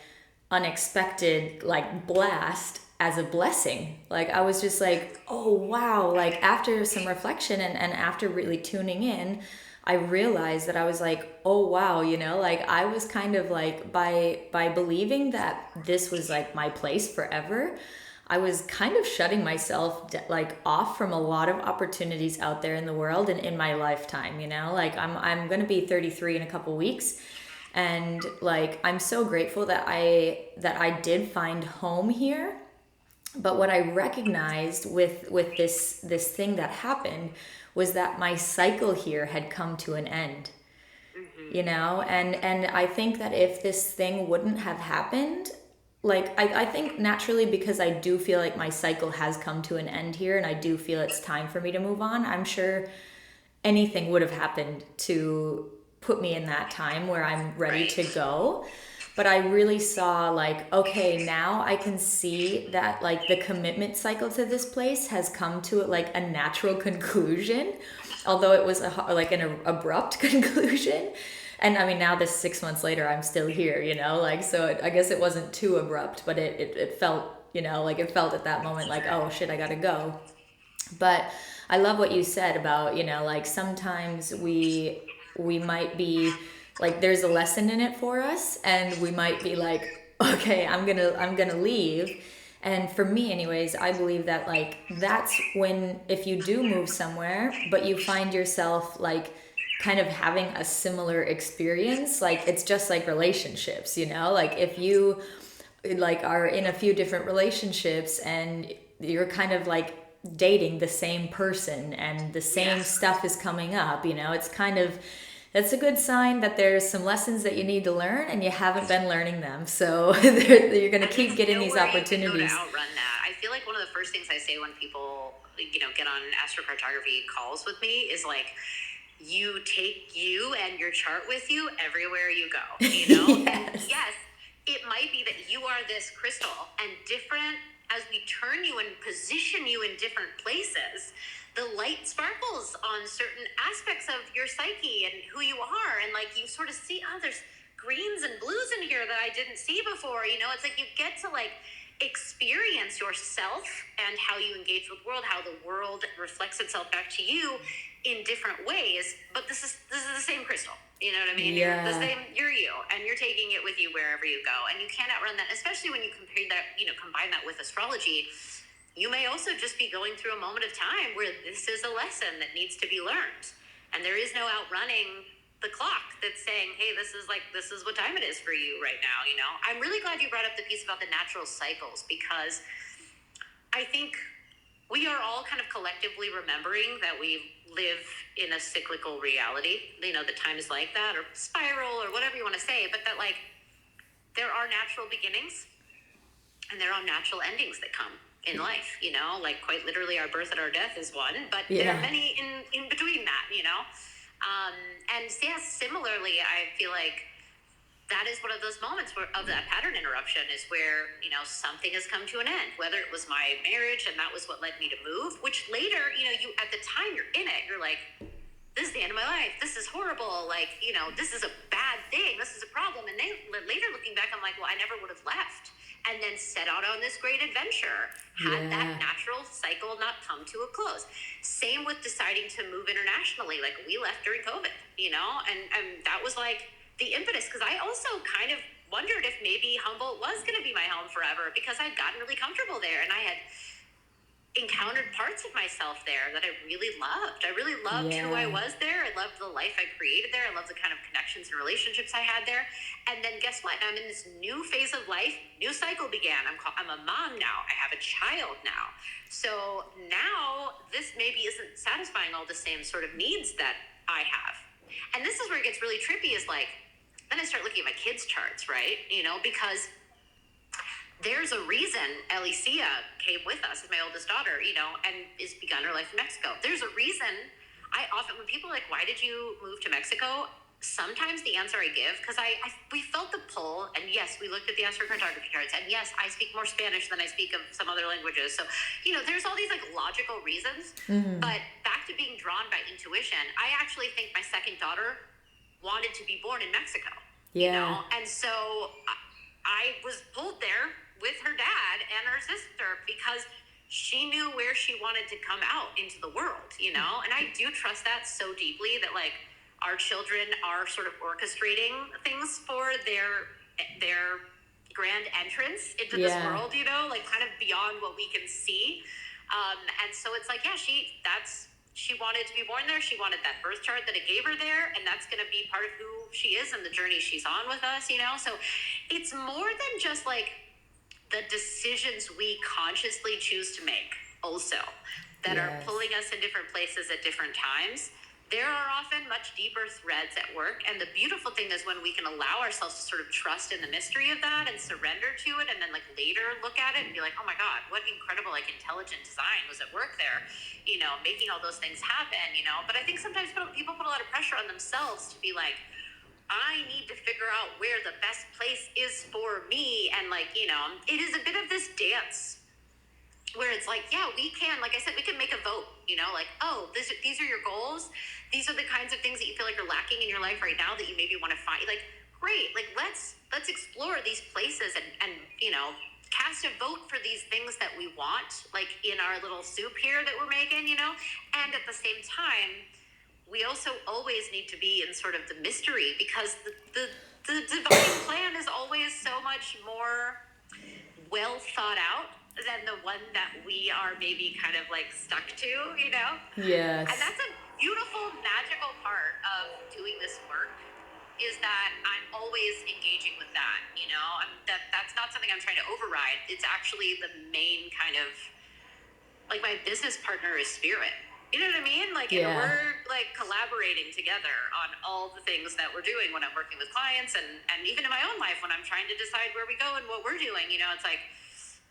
unexpected like blast as a blessing. Like I was just like, oh wow, like after some reflection and after really tuning in, I realized that I was like, oh wow, you know, like I was kind of like by believing that this was like my place forever, I was kind of shutting myself like off from a lot of opportunities out there in the world and in my lifetime, you know? Like I'm going to be 33 in a couple weeks, and like I'm so grateful that I did find home here. But what I recognized with this thing that happened was that my cycle here had come to an end. You know, and I think that if this thing wouldn't have happened, like I think naturally, because I do feel like my cycle has come to an end here and I do feel it's time for me to move on, I'm sure anything would have happened to put me in that time where I'm ready to go. But I really saw like, okay, now I can see that like the commitment cycle to this place has come to like a natural conclusion, although it was like an abrupt conclusion. And I mean, now this 6 months later, I'm still here, you know, like, so I guess it wasn't too abrupt, but it felt, you know, like it felt at that moment like, oh shit, I gotta go. But I love what you said about, you know, like sometimes we might be like there's a lesson in it for us and we might be like, okay, I'm gonna leave. And for me anyways, I believe that like that's when, if you do move somewhere but you find yourself like kind of having a similar experience, like it's just like relationships, you know, like if you like are in a few different relationships and you're kind of like dating the same person and the same stuff is coming up, you know, it's kind of, that's a good sign that there's some lessons that you need to learn and you haven't been learning them. So you're going to keep getting these opportunities. To outrun that. I feel like one of the first things I say when people, you know, get on astrocartography calls with me is like, you take you and your chart with you everywhere you go, you know? Yes. And yes, it might be that you are this crystal, and different as we turn you and position you in different places, the light sparkles on certain aspects of your psyche and who you are. And like you sort of see, oh, there's greens and blues in here that I didn't see before. You know, it's like you get to like experience yourself and how you engage with the world, how the world reflects itself back to you in different ways. But this is the same crystal. You know what I mean? Yeah. You're the same, you're you, and you're taking it with you wherever you go. And you can't outrun that, especially when you compare that, you know, combine that with astrology. You may also just be going through a moment of time where this is a lesson that needs to be learned. And there is no outrunning the clock that's saying, hey, this is what time it is for you right now, you know? I'm really glad you brought up the piece about the natural cycles, because I think we are all kind of collectively remembering that we live in a cyclical reality. You know, that time is like that, or spiral, or whatever you want to say, but that like there are natural beginnings and there are natural endings that come in life, you know, like quite literally our birth and our death is one, but there are many in between that, you know. And yeah, similarly, I feel like that is one of those moments where, of that pattern interruption, is where, you know, something has come to an end, whether it was my marriage and that was what led me to move, which later, you know, you, at the time you're in it, you're like, this is the end of my life. This is horrible. Like, you know, this is a bad thing. This is a problem. And then later looking back, I'm like, well, I never would have left and then set out on this great adventure had that natural cycle not come to a close. Same with deciding to move internationally. Like, we left during COVID, you know, and that was like the impetus, because I also kind of wondered if maybe Humboldt was going to be my home forever, because I'd gotten really comfortable there and I had encountered parts of myself there that I really loved. I really loved who I was there. I loved the life I created there. I loved the kind of connections and relationships I had there. And then guess what? I'm in this new phase of life. New cycle began. I'm a mom now. I have a child now. So now this maybe isn't satisfying all the same sort of needs that I have. And this is where it gets really trippy, is like, then I start looking at my kids' charts, right? You know, because there's a reason Alicia came with us, my oldest daughter, you know, and is begun her life in Mexico. There's a reason. I often, when people are like, why did you move to Mexico? Sometimes the answer I give, because we felt the pull, and yes, we looked at the astrocartography charts, and yes, I speak more Spanish than I speak of some other languages. So, you know, there's all these like logical reasons, but back to being drawn by intuition, I actually think my second daughter wanted to be born in Mexico, you know? And so I was pulled there with her dad and her sister because she knew where she wanted to come out into the world, you know? And I do trust that so deeply, that like our children are sort of orchestrating things for their grand entrance into this world, you know, like kind of beyond what we can see. And so it's like, yeah, she wanted to be born there. She wanted that birth chart that it gave her there. And that's going to be part of who she is and the journey she's on with us, you know? So it's more than just like the decisions we consciously choose to make also that are pulling us in different places at different times. There are often much deeper threads at work. And the beautiful thing is when we can allow ourselves to sort of trust in the mystery of that and surrender to it, and then like later look at it and be like, oh my God, what incredible like intelligent design was at work there, you know, making all those things happen, you know. But I think sometimes people put a lot of pressure on themselves to be like, I need to figure out where the best place is for me. And like, you know, it is a bit of this dance where it's like, yeah, we can, like I said, we can make a vote, you know, like, oh, these are your goals. These are the kinds of things that you feel like are lacking in your life right now that you maybe want to find. Like, great, like let's explore these places and you know, cast a vote for these things that we want, like in our little soup here that we're making, you know. And at the same time, we also always need to be in sort of the mystery, because the divine plan is always so much more well thought out than the one that we are maybe kind of like stuck to, you know? Yes. And that's a beautiful, magical part of doing this work, is that I'm always engaging with that, you know? That's not something I'm trying to override. It's actually the main kind of, like, my business partner is spirit. You know what I mean? Like, and we're like collaborating together on all the things that we're doing when I'm working with clients, and even in my own life when I'm trying to decide where we go and what we're doing, you know, it's like,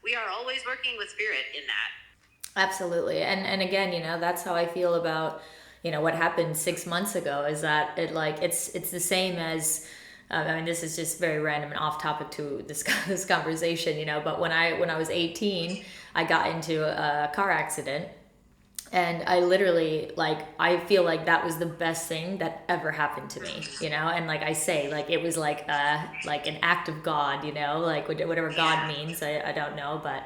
we are always working with spirit in that. Absolutely. And again, you know, that's how I feel about, you know, what happened 6 months ago, is that it's the same as, I mean, this is just very random and off topic to this conversation, you know, but when I was 18, I got into a car accident. And I literally, like, I feel like that was the best thing that ever happened to me, you know? And like I say, like, it was like an act of God, you know? Like, whatever God means, I don't know. But,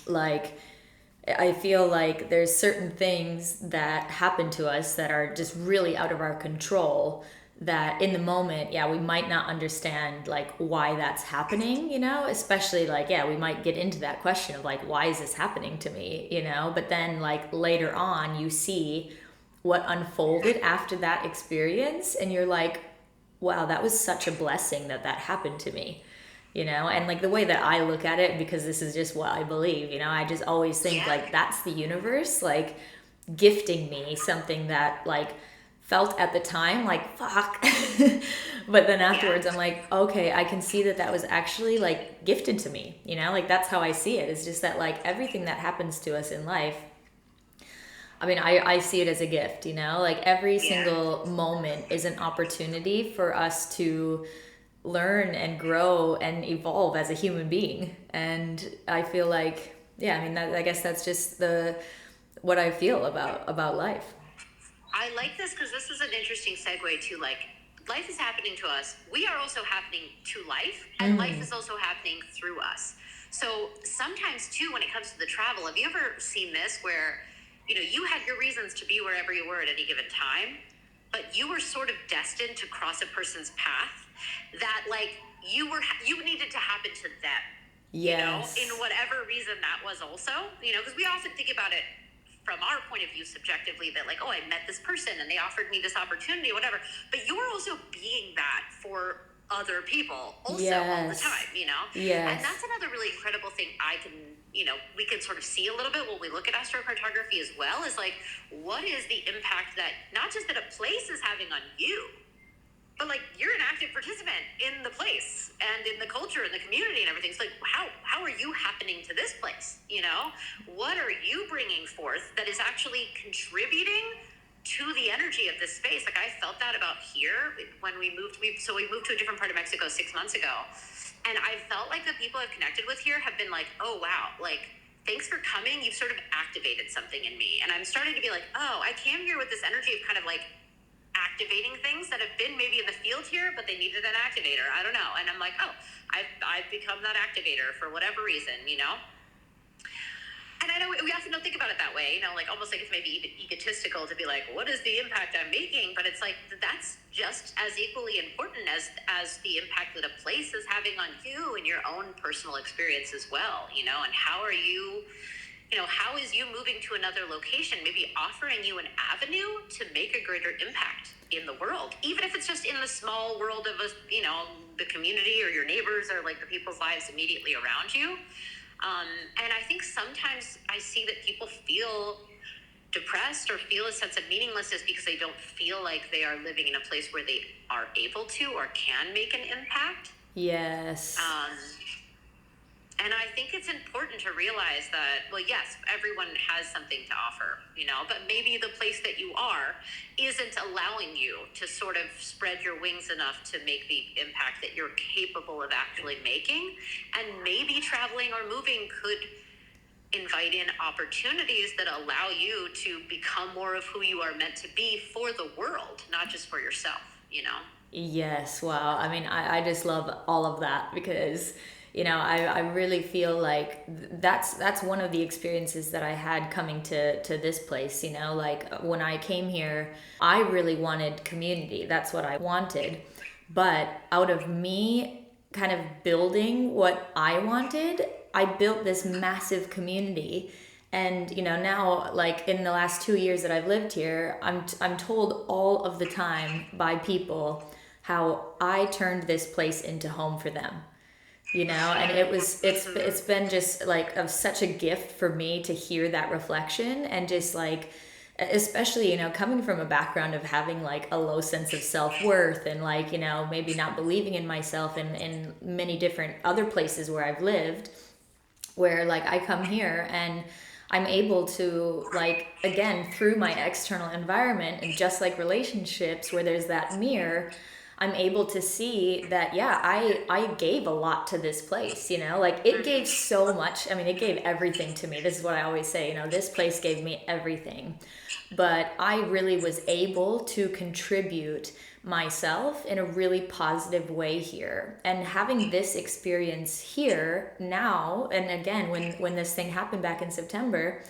like, I feel like there's certain things that happen to us that are just really out of our control, that in the moment, we might not understand like why that's happening, you know, especially like, we might get into that question of like, why is this happening to me, you know? But then like later on you see what unfolded after that experience, and you're like, wow, that was such a blessing that happened to me, you know? And like the way that I look at it, because this is just what I believe, you know, I just always think Yeah. like that's the universe, like gifting me something that like felt at the time like fuck. But then afterwards Yeah. I'm like, okay, I can see that that was actually like gifted to me, you know? Like that's how I see it. It's just that like everything that happens to us in life, I mean, I see it as a gift, you know? Like every Yeah. single moment is an opportunity for us to learn and grow and evolve as a human being. And I feel like, yeah, I mean, I guess that's just what I feel about life. I like this because this is an interesting segue to like life is happening to us. We are also happening to life, and life is also happening through us. So sometimes too, when it comes to the travel, have you ever seen this where, you know, you had your reasons to be wherever you were at any given time, but you were sort of destined to cross a person's path that like you needed to happen to them. You know, Yes. in whatever reason that was also, you know, because we often think about it from our point of view subjectively that like, oh, I met this person and they offered me this opportunity, whatever. But you're also being that for other people also all the Yes. time, you know? Yes. And that's another really incredible thing I can, you know, we can sort of see a little bit when we look at astrocartography as well, is like, what is the impact that not just that a place is having on you, but like you're an active participant in the place and in the culture and the community and everything. It's like, how are you happening to this place? You know, what are you bringing forth that is actually contributing to the energy of this space? Like I felt that about here when we moved. We moved to a different part of Mexico 6 months ago, and I felt like the people I've connected with here have been like, oh wow, like thanks for coming. You've sort of activated something in me, and I'm starting to be like, oh, I came here with this energy of kind of like activating things that have been maybe in the field here, but they needed an activator. I don't know. And I'm like, oh, I've become that activator for whatever reason, you know? And I know we often don't think about it that way, you know, like almost like it's maybe even egotistical to be like, what is the impact I'm making? But it's like, that's just as equally important as the impact that a place is having on you and your own personal experience as well, you know? And how are you, you know, how is you moving to another location maybe offering you an avenue to make a greater impact in the world, even if it's just in the small world of a, you know, the community or your neighbors or like the people's lives immediately around you. And I think sometimes I see that people feel depressed or feel a sense of meaninglessness because they don't feel like they are living in a place where they are able to or can make an impact. Yes. And I think it's important to realize that, well, yes, everyone has something to offer, you know, but maybe the place that you are isn't allowing you to sort of spread your wings enough to make the impact that you're capable of actually making. And maybe traveling or moving could invite in opportunities that allow you to become more of who you are meant to be for the world, not just for yourself, you know? Yes, wow. I mean, I just love all of that because, you know, I really feel like that's one of the experiences that I had coming to this place, you know, like when I came here, I really wanted community. That's what I wanted. But out of me kind of building what I wanted, I built this massive community. And you know, now like in the last 2 years that I've lived here, I'm told all of the time by people how I turned this place into home for them. You know, and it's been just like of such a gift for me to hear that reflection and just like, especially, you know, coming from a background of having like a low sense of self-worth and like, you know, maybe not believing in myself in many different other places where I've lived, where like I come here and I'm able to, like, again, through my external environment and just like relationships where there's that mirror, I'm able to see that, yeah, I gave a lot to this place, you know, like it gave so much. I mean, it gave everything to me. This is what I always say, you know, this place gave me everything. But I really was able to contribute myself in a really positive way here. And having this experience here now, and again, when this thing happened back in September,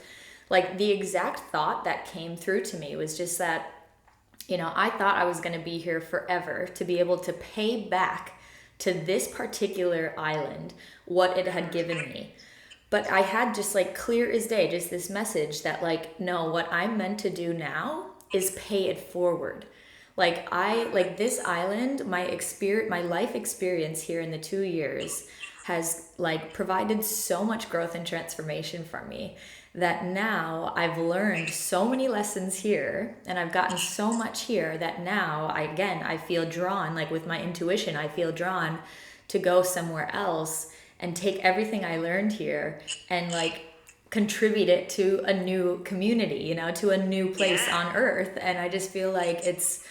like the exact thought that came through to me was just that, you know, I thought I was going to be here forever to be able to pay back to this particular island what it had given me. But I had just like clear as day, just this message that like, no, what I'm meant to do now is pay it forward. like this island, my life experience here in the 2 years has like provided so much growth and transformation for me that now I've learned so many lessons here and I've gotten so much here that now I feel drawn, like with my intuition, I feel drawn to go somewhere else and take everything I learned here and like contribute it to a new community, to a new place on earth. And I just feel like it's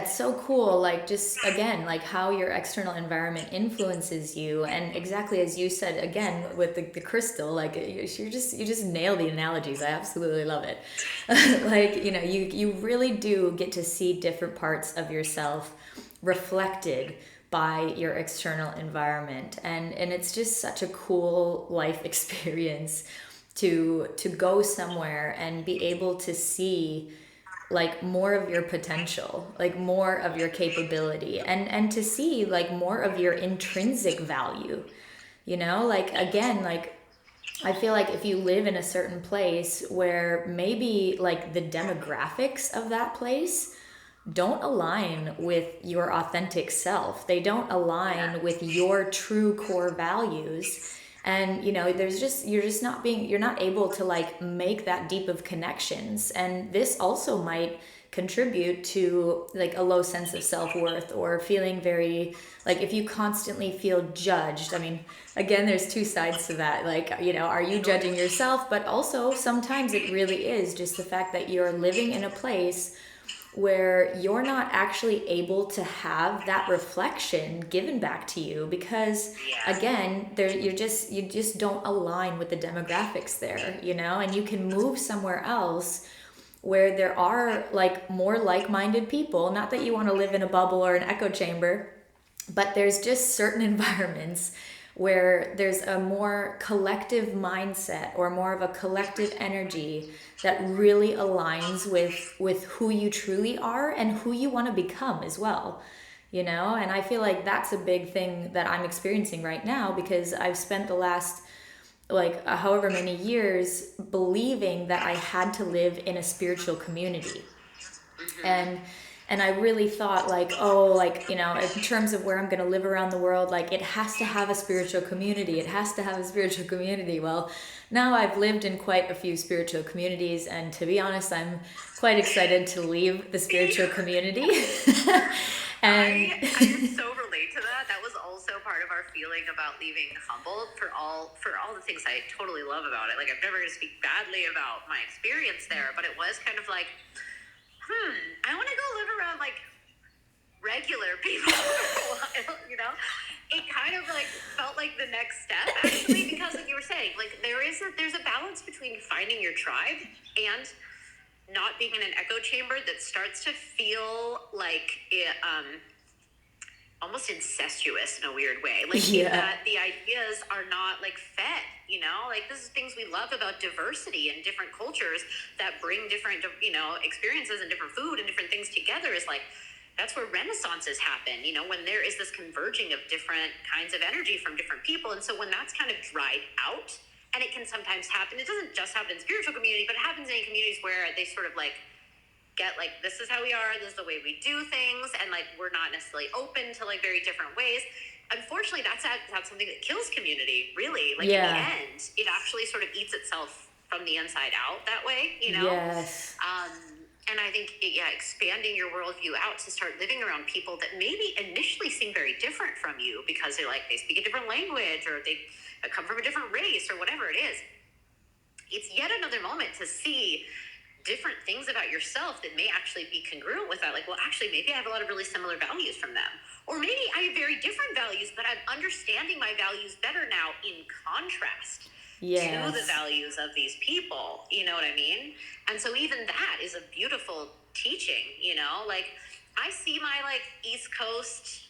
so cool, like just again, like how your external environment influences you. And exactly as you said, again, with the crystal, like you just nail the analogies. I absolutely love it. Like, you really do get to see different parts of yourself reflected by your external environment. And it's just such a cool life experience to go somewhere and be able to see like more of your potential, like more of your capability, and to see like more of your intrinsic value, like again, like I feel like if you live in a certain place where maybe like the demographics of that place don't align with your authentic self, they don't align with your true core values, and you're not able to like make that deep of connections. And this also might contribute to like a low sense of self-worth, or feeling very like, if you constantly feel judged. I mean, again, there's two sides to that, like, are you judging yourself? But also sometimes it really is just the fact that you're living in a place where you're not actually able to have that reflection given back to you, because again, you just don't align with the demographics there, and you can move somewhere else where there are like more like-minded people. Not that you want to live in a bubble or an echo chamber, but there's just certain environments where there's a more collective mindset or more of a collective energy that really aligns with who you truly are and who you want to become as well, and I feel like that's a big thing that I'm experiencing right now, because I've spent the last like however many years believing that I had to live in a spiritual community. And I really thought like, oh, like, in terms of where I'm going to live around the world, like it has to have a spiritual community. It has to have a spiritual community. Well, now I've lived in quite a few spiritual communities, and to be honest, I'm quite excited to leave the spiritual community. And I so relate to that. That was also part of our feeling about leaving Humboldt, for all the things I totally love about it. Like, I'm never going to speak badly about my experience there, but it was kind of like, I want to go live around like regular people for a while, It kind of like felt like the next step, actually, because like you were saying, like there's a balance between finding your tribe and not being in an echo chamber that starts to feel like it, almost incestuous in a weird way, like in that the ideas are not like fed, like this is things we love about diversity and different cultures that bring different, experiences and different food and different things together, is like, that's where renaissances happen, when there is this converging of different kinds of energy from different people. And so when that's kind of dried out, and it can sometimes happen, it doesn't just happen in spiritual community, but it happens in communities where they sort of like get like, this is how we are, this is the way we do things, and like we're not necessarily open to like very different ways. Unfortunately, that's something that kills community, really. Like in the end, it actually sort of eats itself from the inside out that way, Yes. And I think, expanding your worldview out to start living around people that maybe initially seem very different from you because they're like, they speak a different language, or they come from a different race, or whatever it is. It's yet another moment to see different things about yourself that may actually be congruent with that. Like, well, actually, maybe I have a lot of really similar values from them. Or maybe I have very different values, but I'm understanding my values better now in contrast to the values of these people. You know what I mean? And so even that is a beautiful teaching, like I see my like East Coast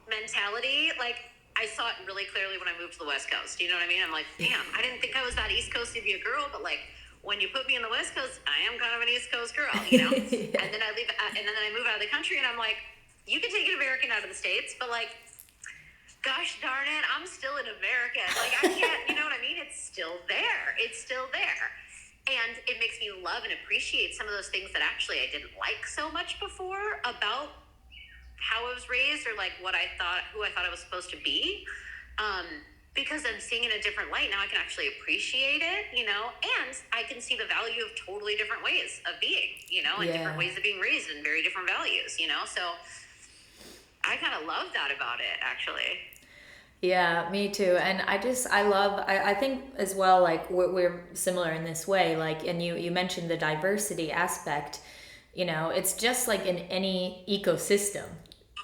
mentality, like I saw it really clearly when I moved to the West Coast. You know what I mean? I'm like, damn, I didn't think I was that East Coast to be a girl, but like when you put me in the West Coast, I am kind of an East Coast girl, And then I leave, and then I move out of the country, and I'm like, you can take an American out of the States, but like, gosh darn it, I'm still an American. Like I can't, you know what I mean? It's still there. It's still there. And it makes me love and appreciate some of those things that actually I didn't like so much before about how I was raised, or like what I thought, who I thought I was supposed to be. Because I'm seeing it in a different light now, I can actually appreciate it, you know, and I can see the value of totally different ways of being, you know, and different ways of being raised in very different values, you know. So I kind of love that about it, actually. Yeah, me too. And I think as well, like we're similar in this way, like, and you mentioned the diversity aspect, you know, it's just like in any ecosystem,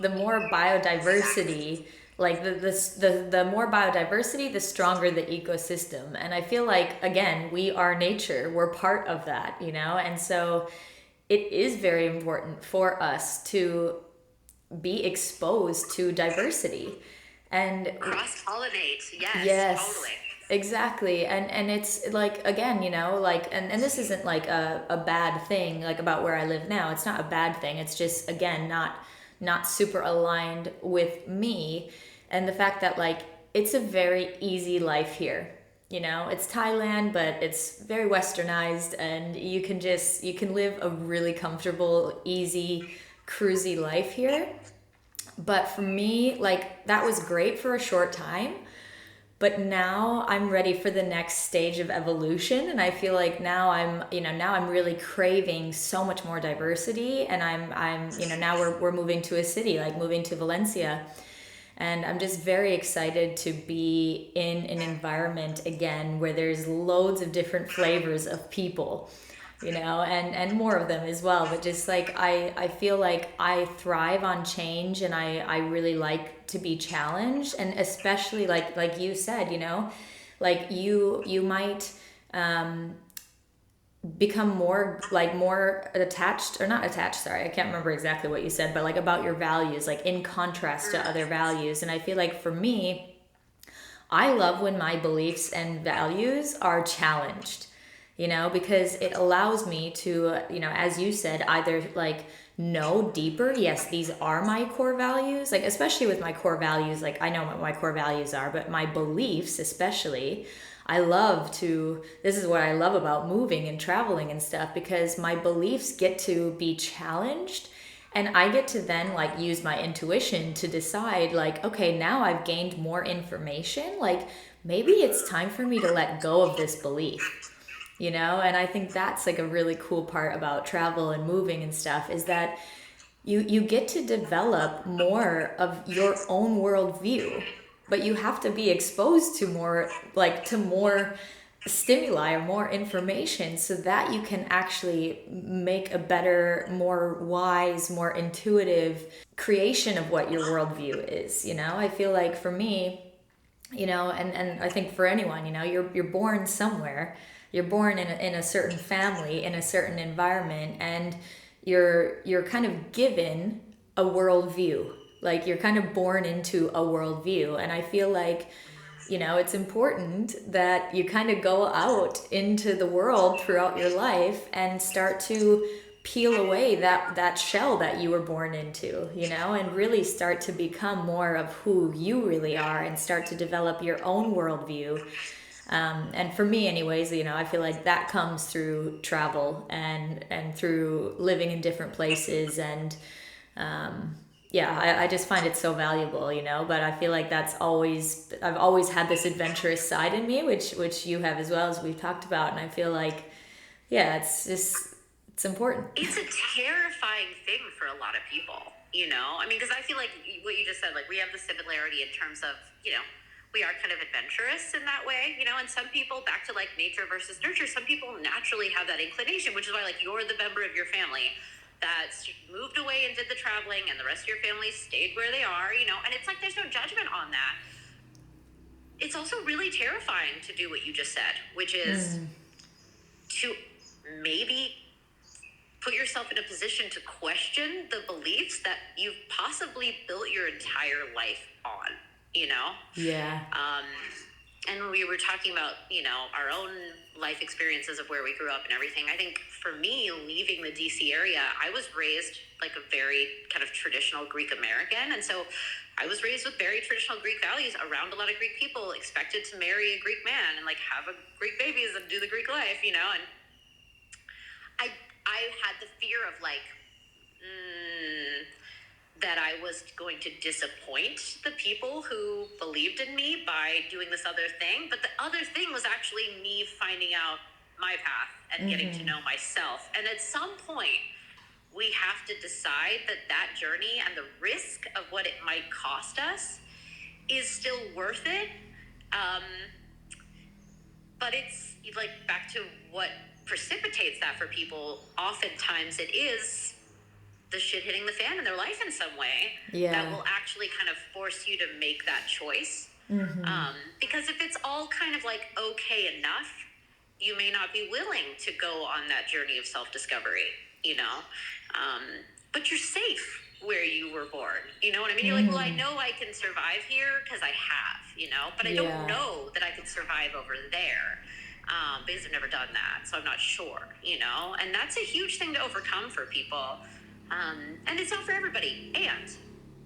the more biodiversity, like the more biodiversity, the stronger the ecosystem. And I feel like, again, we are nature, we're part of that, you know, and so it is very important for us to be exposed to diversity and cross pollinate. yes, Totally. exactly. And it's like, again, you know, like, and this isn't like a bad thing, like about where I live now. It's not a bad thing. It's just, again, not super aligned with me. And the fact that, like, it's a very easy life here. You know, it's Thailand, but it's very westernized, and you can live a really comfortable, easy, cruisy life here. But for me, like, that was great for a short time, but now I'm ready for the next stage of evolution, and I feel like now I'm really craving so much more diversity, and I'm now we're moving to a city, like moving to Valencia, and I'm just very excited to be in an environment again where there's loads of different flavors of people, you know, and more of them as well. But just like I feel like I thrive on change, and I really like to be challenged, and especially like you said, you know, like you might become more attached, or not attached, sorry, I can't remember exactly what you said, but like about your values, like in contrast to other values. And I feel like for me, I love when my beliefs and values are challenged, you know, because it allows me to, you know, as you said, either like know deeper, yes, these are my core values, like especially with my core values, like I know what my core values are, but my beliefs especially, this is what I love about moving and traveling and stuff, because my beliefs get to be challenged, and I get to then like use my intuition to decide, like, okay, now I've gained more information, like maybe it's time for me to let go of this belief, you know. And I think that's like a really cool part about travel and moving and stuff, is that you get to develop more of your own worldview, but you have to be exposed to more stimuli or more information, so that you can actually make a better, more wise, more intuitive creation of what your worldview is, you know. I feel like for me, you know, and I think for anyone, you know, you're born somewhere, you're born in a certain family, in a certain environment, and you're kind of given a worldview, like you're kind of born into a worldview. And I feel like, you know, it's important that you kind of go out into the world throughout your life and start to peel away that shell that you were born into, you know, and really start to become more of who you really are, and start to develop your own worldview. And for me anyways, you know, I feel like that comes through travel and through living in different places. And I just find it so valuable, you know. But I feel like I've always had this adventurous side in me, which you have as well, as we've talked about. And I feel like, yeah, it's important. It's a terrifying thing for a lot of people, you know. I mean, because I feel like what you just said, like we have the similarity in terms of, you know, we are kind of adventurous in that way, you know. And some people, back to like nature versus nurture, some people naturally have that inclination, which is why like you're the member of your family that's moved away and did the traveling, and the rest of your family stayed where they are, you know. And it's like there's no judgment on that. It's also really terrifying to do what you just said, which is to maybe put yourself in a position to question the beliefs that you've possibly built your entire life on, you know? Yeah. And we were talking about, you know, our own life experiences of where we grew up and everything. I think for me, leaving the DC area, I was raised like a very kind of traditional Greek American. And so I was raised with very traditional Greek values, around a lot of Greek people, expected to marry a Greek man and like have a Greek babies and do the Greek life, you know. And I had the fear of like, that I was going to disappoint the people who believed in me by doing this other thing. But the other thing was actually me finding out my path and getting to know myself. And at some point, we have to decide that that journey and the risk of what it might cost us is still worth it. But it's like back to what precipitates that for people. Oftentimes it is the shit hitting the fan in their life in some way that will actually kind of force you to make that choice. Because if it's all kind of like okay enough, you may not be willing to go on that journey of self-discovery, you know? But you're safe where you were born. You know what I mean? You're like, well, I know I can survive here because I have, you know, but I don't know that I can survive over there because I've never done that. So I'm not sure, you know, and that's a huge thing to overcome for people. And it's not for everybody. And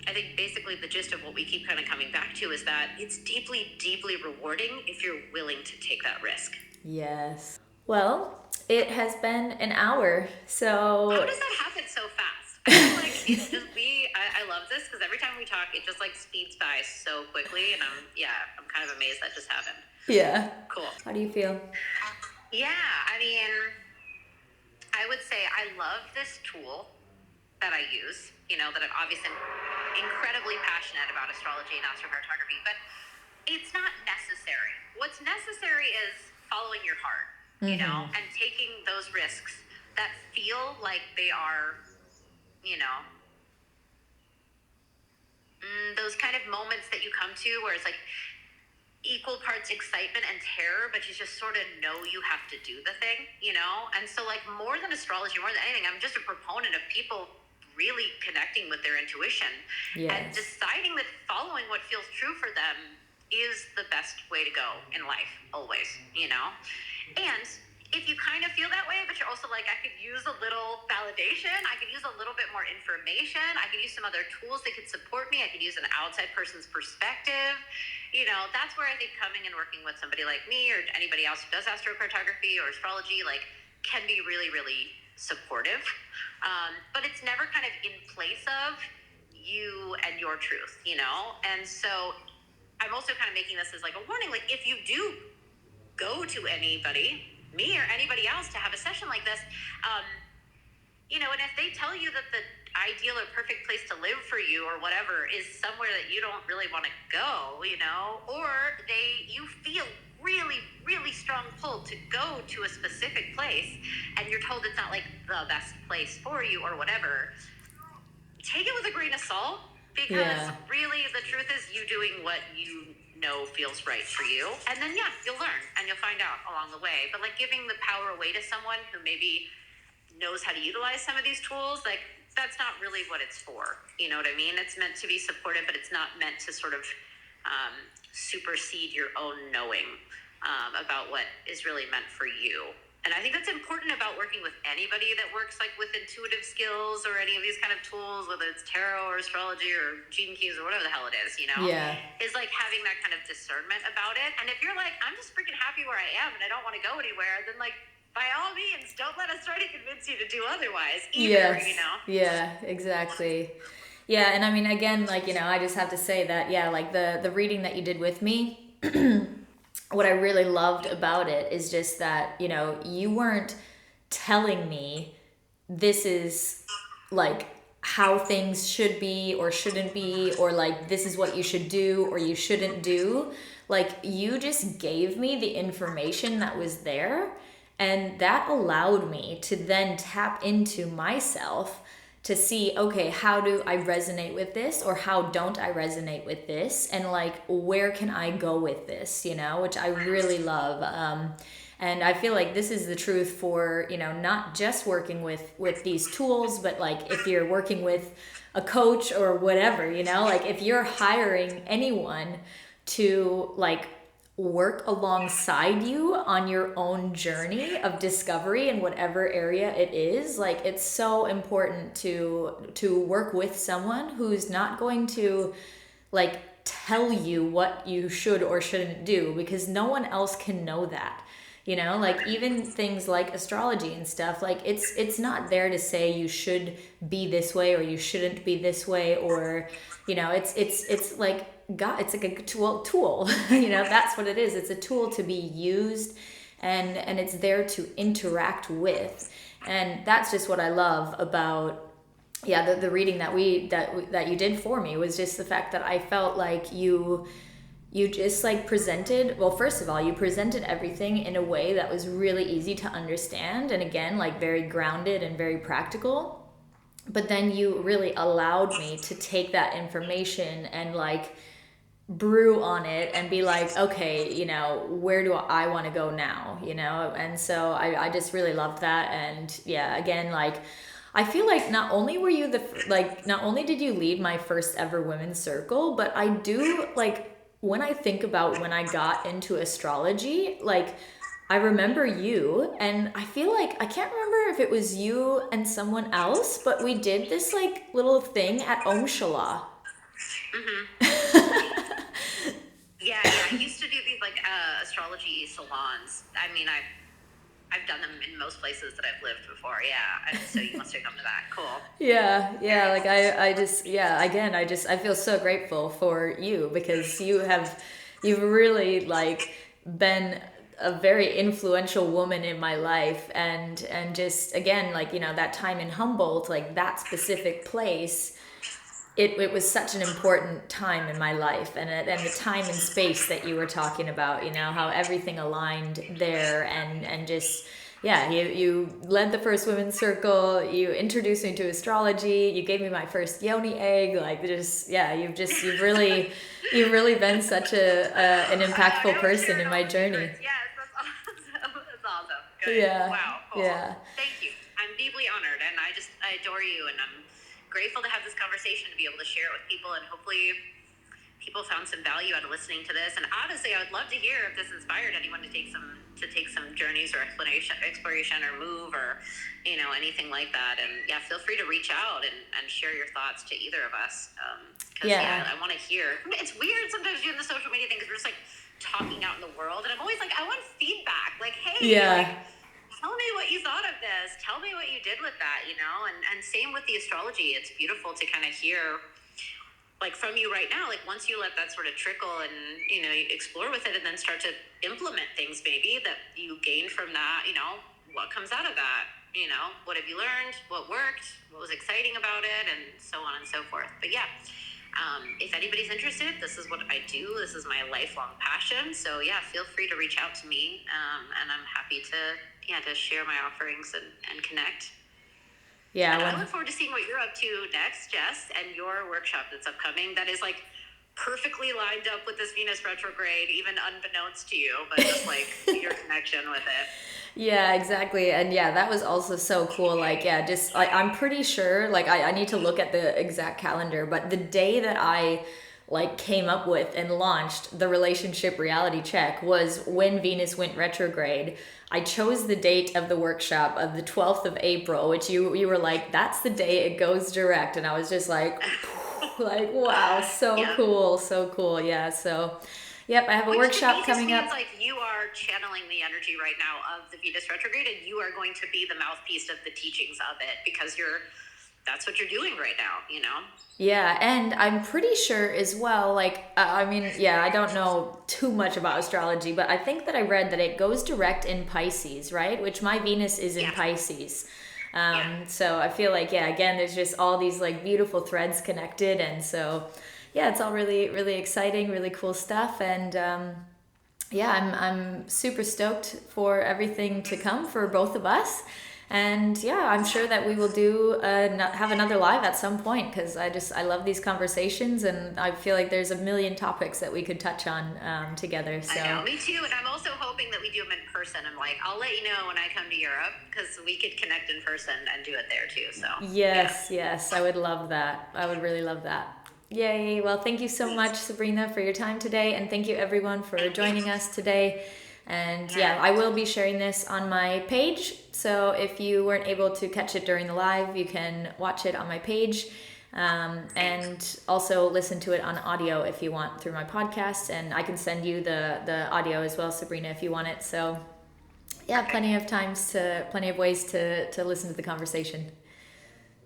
I think basically the gist of what we keep kind of coming back to is that it's deeply, deeply rewarding if you're willing to take that risk. Yes. Well, it has been an hour, so... How does that happen so fast? I feel like it's just I love this because every time we talk, it just like speeds by so quickly, and I'm kind of amazed that just happened. Yeah. Cool. How do you feel? Yeah, I mean, I would say I love this tool that I use, you know, that I'm obviously incredibly passionate about astrology and astrocartography, but it's not necessary. What's necessary is following your heart, you know, and taking those risks that feel like they are, you know, those kind of moments that you come to where it's like equal parts excitement and terror, but you just sort of know you have to do the thing, you know? And so like more than astrology, more than anything, I'm just a proponent of people really connecting with their intuition and deciding that following what feels true for them is the best way to go in life, always, you know? And if you kind of feel that way, but you're also like, I could use a little validation, I could use a little bit more information, I could use some other tools that could support me, I could use an outside person's perspective, you know, that's where I think coming and working with somebody like me or anybody else who does astrocartography or astrology, like, can be really, really supportive. But it's never kind of in place of you and your truth, you know? And so I'm also kind of making this as like a warning, like if you do go to anybody, me or anybody else, to have a session like this, you know, and if they tell you that the ideal or perfect place to live for you or whatever is somewhere that you don't really want to go, you know, or you feel really, really strong pull to go to a specific place and you're told it's not like the best place for you or whatever, take it with a grain of salt, because really the truth is you doing what you know feels right for you, and then you'll learn and you'll find out along the way. But like giving the power away to someone who maybe knows how to utilize some of these tools, like that's not really what it's for, you know what I mean? It's meant to be supportive, but it's not meant to sort of supersede your own knowing about what is really meant for you. And I think that's important about working with anybody that works like with intuitive skills or any of these kind of tools, whether it's tarot or astrology or gene keys or whatever the hell it is, you know? Is like having that kind of discernment about it. And if you're like, I'm just freaking happy where I am and I don't want to go anywhere, then like, by all means, don't let us try to convince you to do otherwise either, you know? Yeah, exactly. Yeah, and I mean, again, like, you know, I just have to say that, like the reading that you did with me, what I really loved about it is just that, you know, you weren't telling me this is like how things should be or shouldn't be, or like this is what you should do or you shouldn't do. Like you just gave me the information that was there, and that allowed me to then tap into myself to see, okay, how do I resonate with this, or how don't I resonate with this, and like where can I go with this, you know, which I really love. And I feel like this is the truth for, you know, not just working with these tools, but like if you're working with a coach or whatever, you know, like if you're hiring anyone to like work alongside you on your own journey of discovery in whatever area it is, like it's so important to work with someone who's not going to like tell you what you should or shouldn't do, because no one else can know that. You know, like even things like astrology and stuff, like it's not there to say you should be this way or you shouldn't be this way, or you know, it's like God, it's like a tool. You know, that's what it is. It's a tool to be used, and it's there to interact with. And that's just what I love about, yeah, the reading that you did for me, was just the fact that I felt like you just like presented, well, first of all, you presented everything in a way that was really easy to understand, and again, like very grounded and very practical. But then you really allowed me to take that information and like brew on it and be like, okay, you know, where do I want to go now, you know? And so I just really loved that. And yeah, again, like I feel like not only were you not only did you lead my first ever women's circle, but I do like, when I think about when I got into astrology, like I remember you, and I feel like I can't remember if it was you and someone else, but we did this like little thing at Om Shala. Yeah, I used to do these like astrology salons. I mean, I've done them in most places that I've lived before. Yeah, and so you must have come to that. Cool. Yeah, like I just, yeah, again, I feel so grateful for you, because you've really like been a very influential woman in my life, and just again, like, you know, that time in Humboldt, like that specific place, it was such an important time in my life, and the time and space that you were talking about, you know, how everything aligned there, and just, yeah, you led the first women's circle, you introduced me to astrology, you gave me my first Yoni egg, like just, yeah, you've really been such an impactful person in my journey. Yes, that's awesome. That's awesome. Good. Yeah. Wow. Cool. Yeah. Thank you. I'm deeply honored, and I adore you, and I'm grateful to have this conversation, to be able to share it with people, and hopefully people found some value out of listening to this. And honestly, I would love to hear if this inspired anyone to take some journeys or exploration or move, or, you know, anything like that. And yeah, feel free to reach out and share your thoughts to either of us. Because I want to hear. It's weird sometimes doing the social media thing, because we're just like talking out in the world, and I'm always like, I want feedback. Like, hey, like, tell me what you thought of this. Tell me what you did with that, you know? And same with the astrology. It's beautiful to kind of hear, like, from you right now, like, once you let that sort of trickle and, you know, you explore with it, and then start to implement things maybe that you gained from that, you know, what comes out of that? You know, what have you learned? What worked? What was exciting about it? And so on and so forth. But yeah, if anybody's interested, this is what I do. This is my lifelong passion. So yeah, feel free to reach out to me. And I'm happy to share my offerings and connect. Yeah. And I look forward to seeing what you're up to next, Jess, and your workshop that's upcoming. That is like perfectly lined up with this Venus retrograde, even unbeknownst to you, but just like your connection with it. Yeah, exactly. And yeah, that was also so cool. Like, yeah, just I'm pretty sure, like I need to look at the exact calendar, but the day that I like came up with and launched the relationship reality check was when Venus went retrograde. I chose the date of the workshop of the 12th of April, which you were like, that's the day it goes direct. And I was just like, like, wow, so cool. So cool. Yeah. So, yep, I have a workshop coming up. Means like you are channeling the energy right now of the Venus retrograde, and you are going to be the mouthpiece of the teachings of it, because that's what you're doing right now, you know? Yeah, and I'm pretty sure as well, like, I mean, yeah, I don't know too much about astrology, but I think that I read that it goes direct in Pisces, right? Which my Venus is in Pisces. So I feel like, yeah, again, there's just all these like beautiful threads connected. And so, yeah, it's all really, really exciting, really cool stuff. And yeah, I'm super stoked for everything to come for both of us. And yeah, I'm sure that we will have another live at some point, because I love these conversations, and I feel like there's a million topics that we could touch on together. So. I know, me too. And I'm also hoping that we do them in person. I'm like, I'll let you know when I come to Europe, because we could connect in person and do it there too. So yes, I would love that. I would really love that. Yay. Well, thank you so much, Sabrina, for your time today, and thank you everyone for joining us today. And yeah, I will be sharing this on my page. So if you weren't able to catch it during the live, you can watch it on my page. And also listen to it on audio if you want through my podcast. And I can send you the audio as well, Sabrina, if you want it. So yeah, Okay. plenty of ways to listen to the conversation.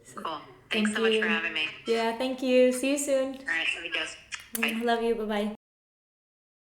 So, Cool. thank Thanks so much for you. having me. Yeah, thank you. See you soon. All right, there we go. Bye. Love you. Bye bye.